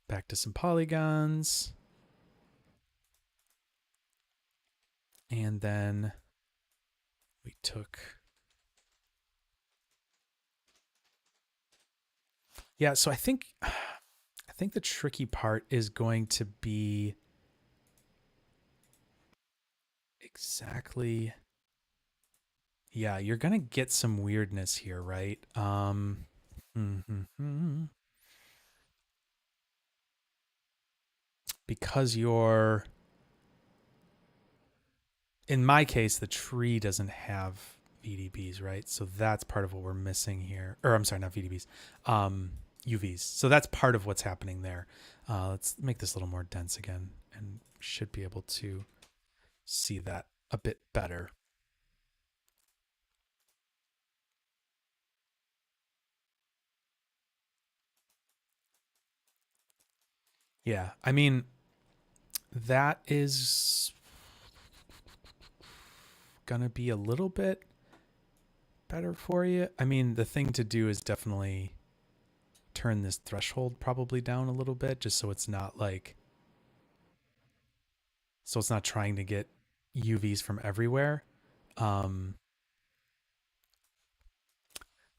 back to some polygons, and then we took, yeah. So I think the tricky part is going to be exactly, yeah, you're gonna get some weirdness here, right? Because you're, in my case, the tree doesn't have VDBs, right? So that's part of what we're missing here. Or I'm sorry, not VDBs, UVs. So that's part of what's happening there. Let's make this a little more dense again, and should be able to see that a bit better. Yeah, I mean, that is gonna be a little bit better for you. I mean, the thing to do is definitely turn this threshold probably down a little bit, just so it's not like, so it's not trying to get UVs from everywhere. Um,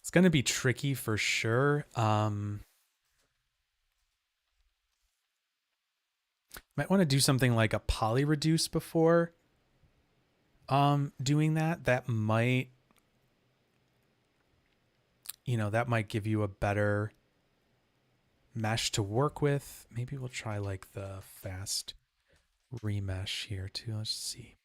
it's going to be tricky for sure. Might want to do something like a poly reduce before doing that. That might give you a better mesh to work with. Maybe we'll try like the fast remesh here too. Let's see.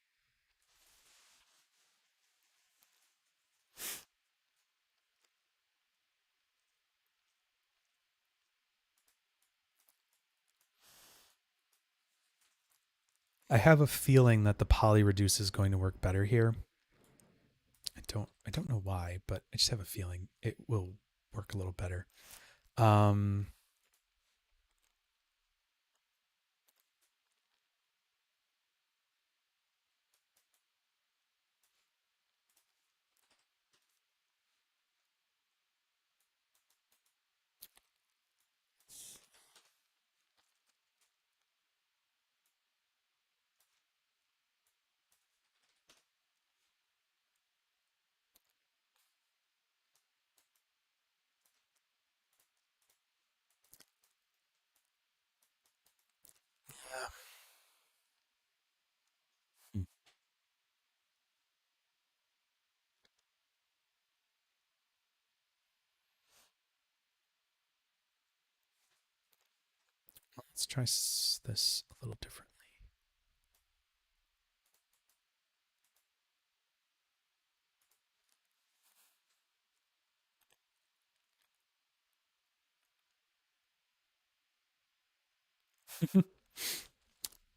I have a feeling that the poly reduce is going to work better here. I don't know why, but I just have a feeling it will work a little better. Um, Let's try this a little differently.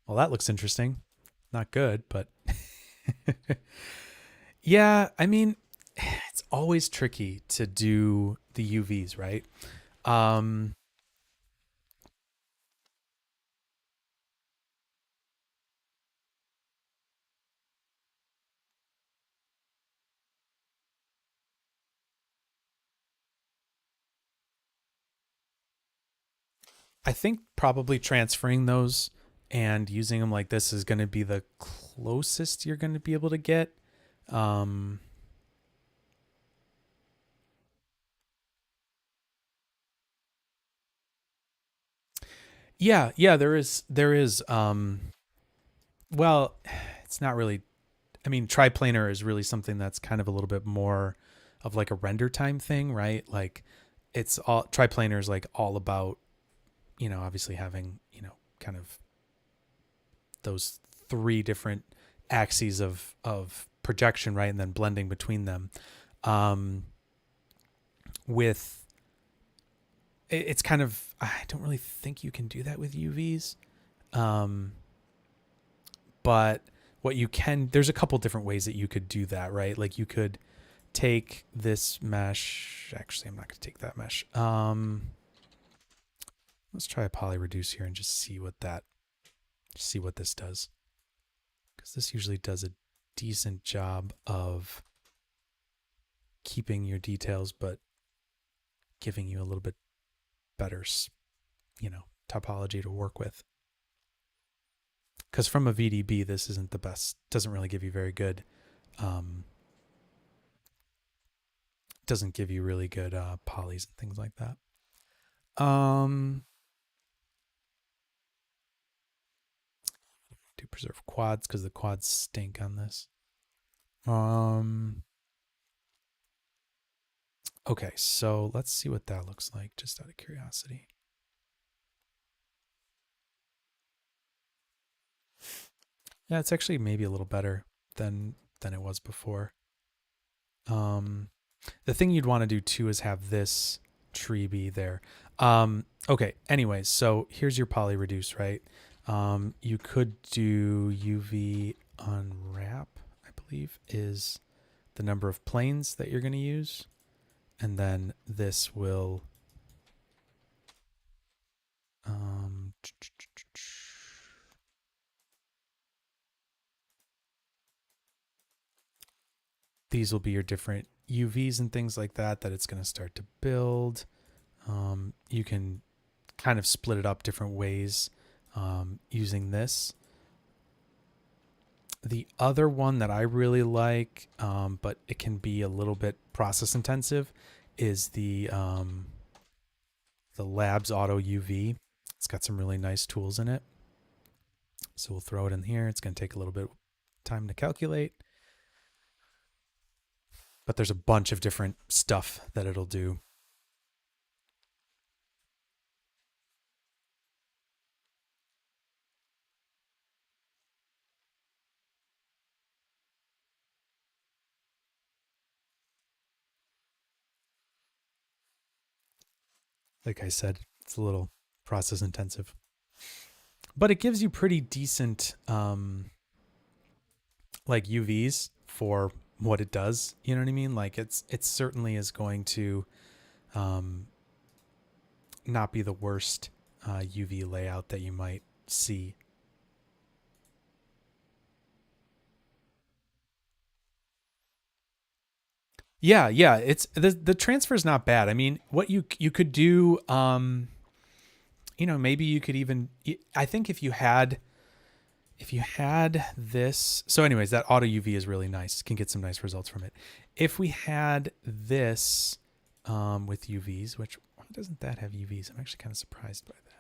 Well, that looks interesting. Not good, but yeah, I mean, it's always tricky to do the UVs, right? Um, I think probably transferring those and using them like this is going to be the closest you're going to be able to get. Um, yeah, there is. Well, it's not really. I mean, triplanar is really something that's kind of a little bit more of like a render time thing, right? Like, it's all triplanar is like all about obviously having kind of those three different axes of projection, right, and then blending between them. Um, with it's kind of I don't really think you can do that with UVs. Um, but what you can there's a couple different ways that you could do that, right? Like you could take this mesh. Actually, I'm not going to take that mesh. Let's try a poly reduce here and just see what this does, because this usually does a decent job of keeping your details, but giving you a little bit better, topology to work with. Because from a VDB, this isn't the best. Doesn't really give you very good. Um, doesn't give you really good polys and things like that. Um, do preserve quads because the quads stink on this. Um, okay, so let's see what that looks like, just out of curiosity. Yeah, it's actually maybe a little better than it was before. Um, the thing you'd want to do too is have this tree be there. Okay. Anyways, so here's your poly reduce, right? You could do UV unwrap, I believe, is the number of planes that you're going to use, and then this will. Um, these will be your different UVs and things like that it's going to start to build. You can kind of split it up different ways using this. The other one that I really like, but it can be a little bit process intensive, is the Labs Auto UV. It's got some really nice tools in it. So we'll throw it in here. It's going to take a little bit of time to calculate, but there's a bunch of different stuff that it'll do. Like I said, it's a little process intensive, but it gives you pretty decent like UVs for what it does. You know what I mean? Like it certainly is going to um, not be the worst UV layout that you might see. Yeah, it's the transfer is not bad. I mean, what you could do, maybe you could even. I think if you had this. So, anyways, that auto UV is really nice. Can get some nice results from it. If we had this with UVs, which why doesn't that have UVs? I'm actually kind of surprised by that.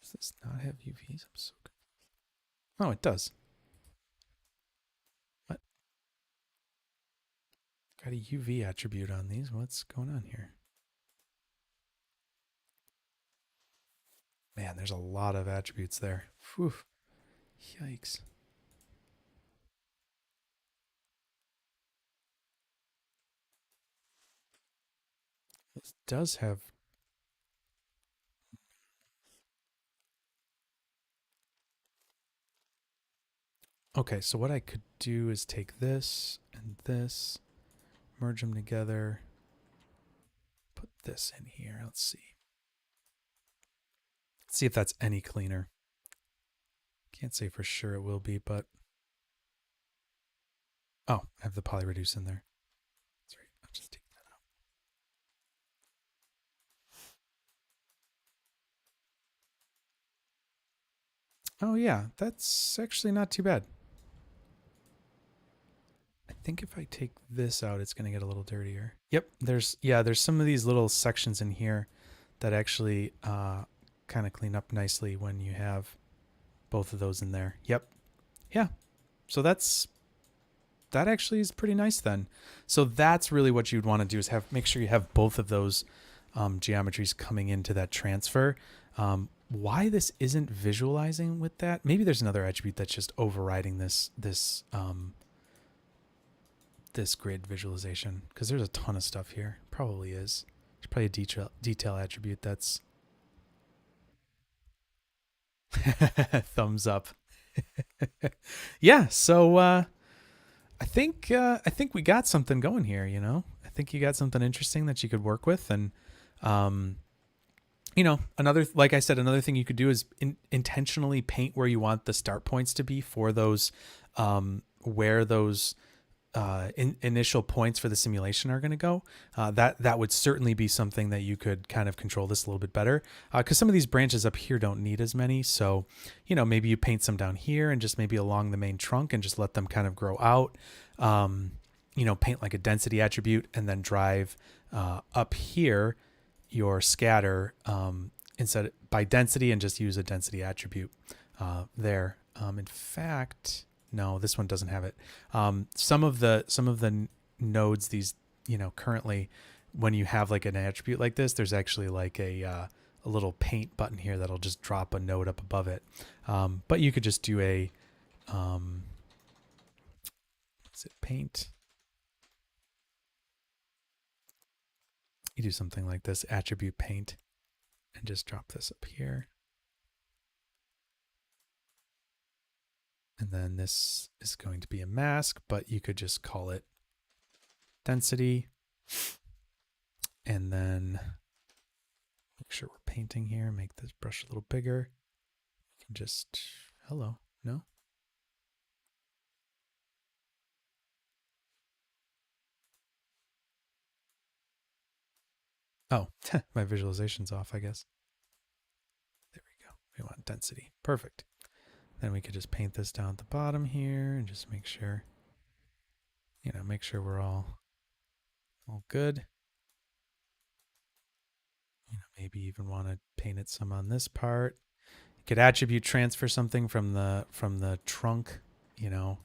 Does this not have UVs? I'm so good. Oh, it does. What? Got a UV attribute on these. What's going on here? Man, there's a lot of attributes there. Whew. Yikes. This does have... Okay, so what I could do is take this and this, merge them together, put this in here. Let's see. See if that's any cleaner. Can't say for sure it will be, but... Oh, I have the poly reduce in there. That's right. I'll just take that out. Oh yeah, that's actually not too bad. I think if I take this out, it's going to get a little dirtier. Yep, there's some of these little sections in here that actually kind of clean up nicely when you have both of those in there. Yep. Yeah. So that actually is pretty nice then. So that's really what you'd want to do is make sure you have both of those geometries coming into that transfer. Why this isn't visualizing with that? Maybe there's another attribute that's just overriding this grid visualization, because there's a ton of stuff here. Probably is. There's probably a detail attribute that's thumbs up. Yeah, so I think we got something going here, you know. I think you got something interesting that you could work with, and you know, like I said, another thing you could do is intentionally paint where you want the start points to be for those where those initial points for the simulation are going to go. That would certainly be something that you could kind of control this a little bit better, because some of these branches up here don't need as many. So, you know, maybe you paint some down here and just maybe along the main trunk and just let them kind of grow out. You know, paint like a density attribute and then drive up here your scatter instead by density and just use a density attribute there. In fact, no, this one doesn't have it. Some of the nodes, these, you know, currently when you have like an attribute like this, there's actually like a little paint button here that'll just drop a node up above it. But you could just do a is it paint? You do something like this, attribute paint, and just drop this up here. And then this is going to be a mask, but you could just call it density. And then make sure we're painting here, make this brush a little bigger. You can just, hello, no? Oh, my visualization's off, I guess. There we go. We want density. Perfect. Then we could just paint this down at the bottom here and just make sure, you know, make sure we're all good. You know, maybe even want to paint it some on this part. You could attribute transfer something from the trunk, you know,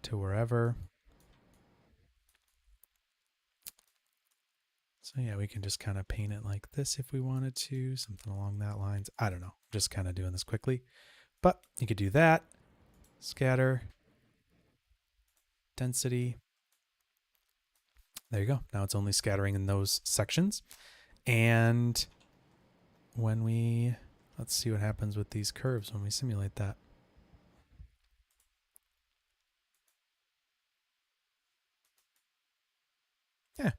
to wherever. So yeah, we can just kind of paint it like this if we wanted to, something along that lines. I don't know, just kind of doing this quickly. But you could do that, scatter, density. There you go. Now it's only scattering in those sections. And when let's see what happens with these curves when we simulate that. Yeah.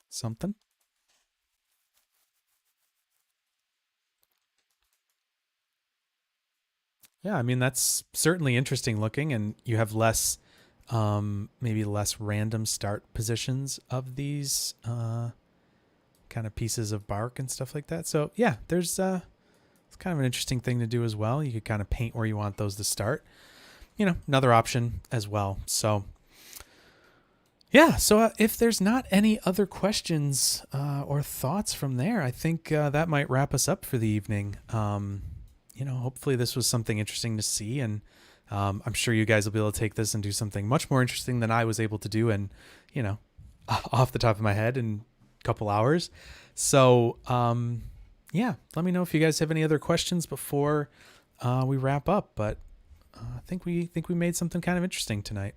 Something. Yeah, I mean, that's certainly interesting looking, and you have less, maybe less random start positions of these kind of pieces of bark and stuff like that. So yeah, it's kind of an interesting thing to do as well. You could kind of paint where you want those to start. You know, another option as well. So Yeah. So if there's not any other questions or thoughts from there, I think that might wrap us up for the evening. Hopefully this was something interesting to see, and I'm sure you guys will be able to take this and do something much more interesting than I was able to do, and you know, off the top of my head in a couple hours. So yeah, let me know if you guys have any other questions before we wrap up. But I think we made something kind of interesting tonight.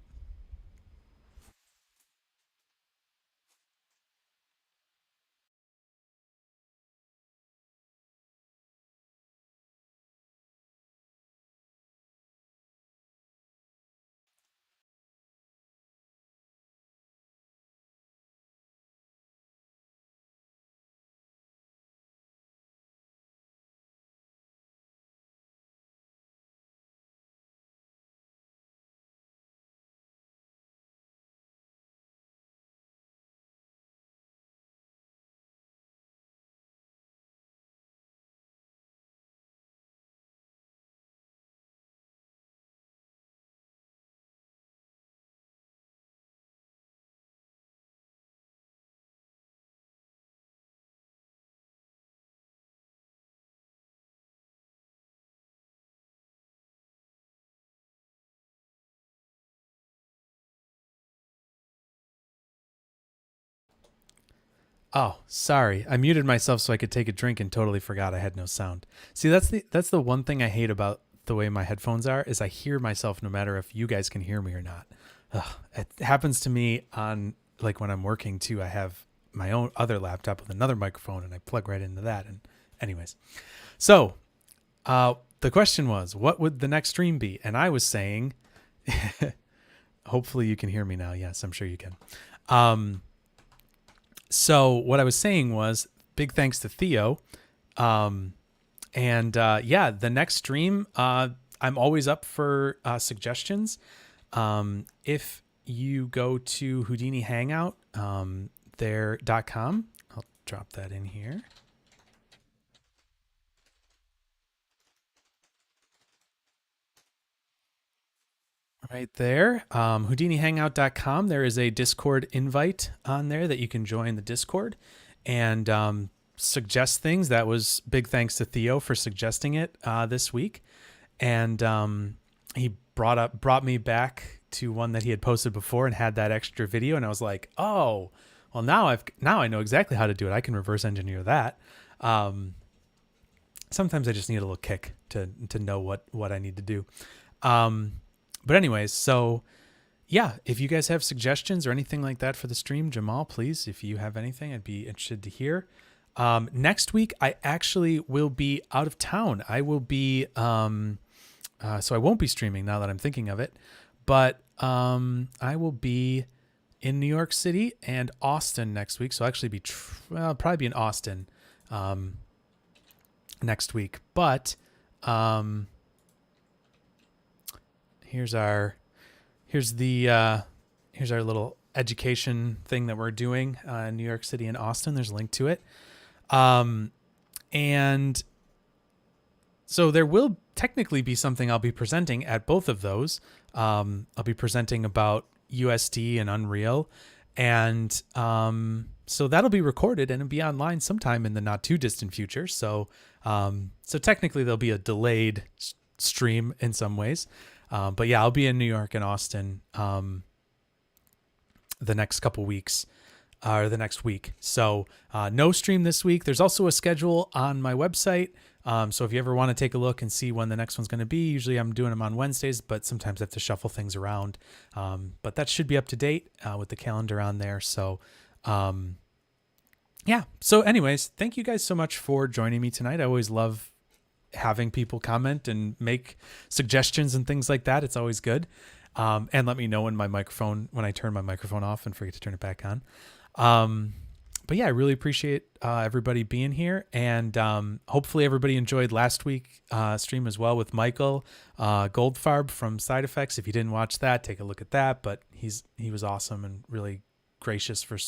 Oh, sorry. I muted myself so I could take a drink and totally forgot I had no sound. See, that's the one thing I hate about the way my headphones are is I hear myself no matter if you guys can hear me or not. Ugh, it happens to me on like when I'm working too. I have my own other laptop with another microphone and I plug right into that. And anyways, so the question was, what would the next stream be? And I was saying, hopefully you can hear me now. Yes, I'm sure you can. Um, So what I was saying was big thanks to Theo. Um, and yeah, the next stream, I'm always up for suggestions. If you go to Houdini Hangout, there.com, I'll drop that in here. Right there, HoudiniHangout.com. There is a Discord invite on there that you can join the Discord and suggest things. That was big thanks to Theo for suggesting it this week, and he brought me back to one that he had posted before and had that extra video, and I was like, oh, well now I know exactly how to do it. I can reverse engineer that. Um, Sometimes I just need a little kick to know what I need to do. But anyways, so yeah, if you guys have suggestions or anything like that for the stream, Jamal, please, if you have anything, I'd be interested to hear. Next week, I actually will be out of town. I will be, so I won't be streaming now that I'm thinking of it, but I will be in New York City and Austin next week. So I'll actually I'll probably be in Austin next week. But here's our little education thing that we're doing in New York City and Austin. There's a link to it. And so there will technically be something I'll be presenting at both of those. I'll be presenting about USD and Unreal. And so that'll be recorded and it'll be online sometime in the not too distant future. So technically there'll be a delayed stream in some ways. But yeah, I'll be in New York and Austin the next couple weeks or the next week. So no stream this week. There's also a schedule on my website. So if you ever want to take a look and see when the next one's going to be, usually I'm doing them on Wednesdays, but sometimes I have to shuffle things around. But that should be up to date with the calendar on there. So yeah. So anyways, thank you guys so much for joining me tonight. I always love having people comment and make suggestions and things like that. It's always good. And let me know when I turn my microphone off and forget to turn it back on. But yeah, I really appreciate everybody being here, and hopefully everybody enjoyed last week stream as well with Michael Goldfarb from Side Effects. If you didn't watch that, take a look at that. But he was awesome and really gracious for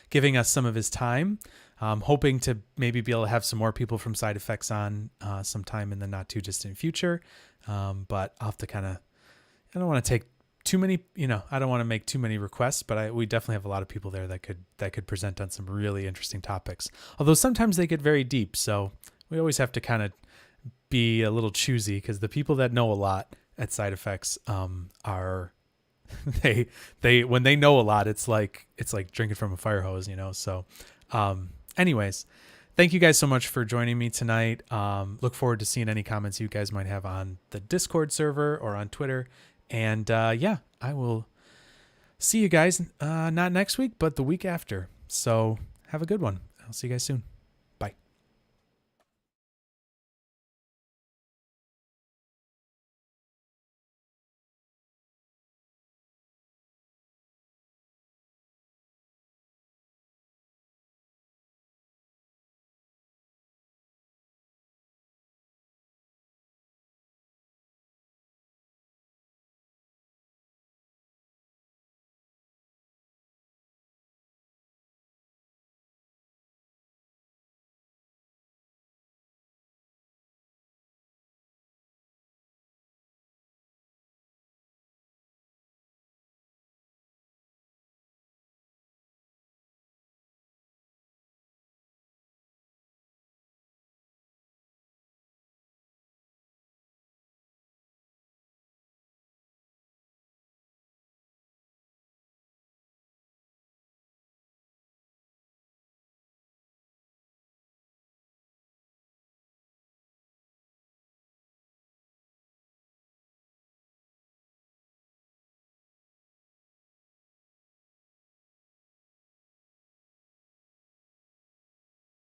giving us some of his time. Hoping to maybe be able to have some more people from Side Effects on sometime in the not too distant future. But I'll have to I don't want to take too many, I don't want to make too many requests, but we definitely have a lot of people there that could present on some really interesting topics. Although sometimes they get very deep, so we always have to kind of be a little choosy, because the people that know a lot at Side Effects are they when they know a lot, it's like drinking from a fire hose, So, anyways, thank you guys so much for joining me tonight. Look forward to seeing any comments you guys might have on the Discord server or on Twitter. And yeah, I will see you guys not next week, but the week after. So have a good one. I'll see you guys soon.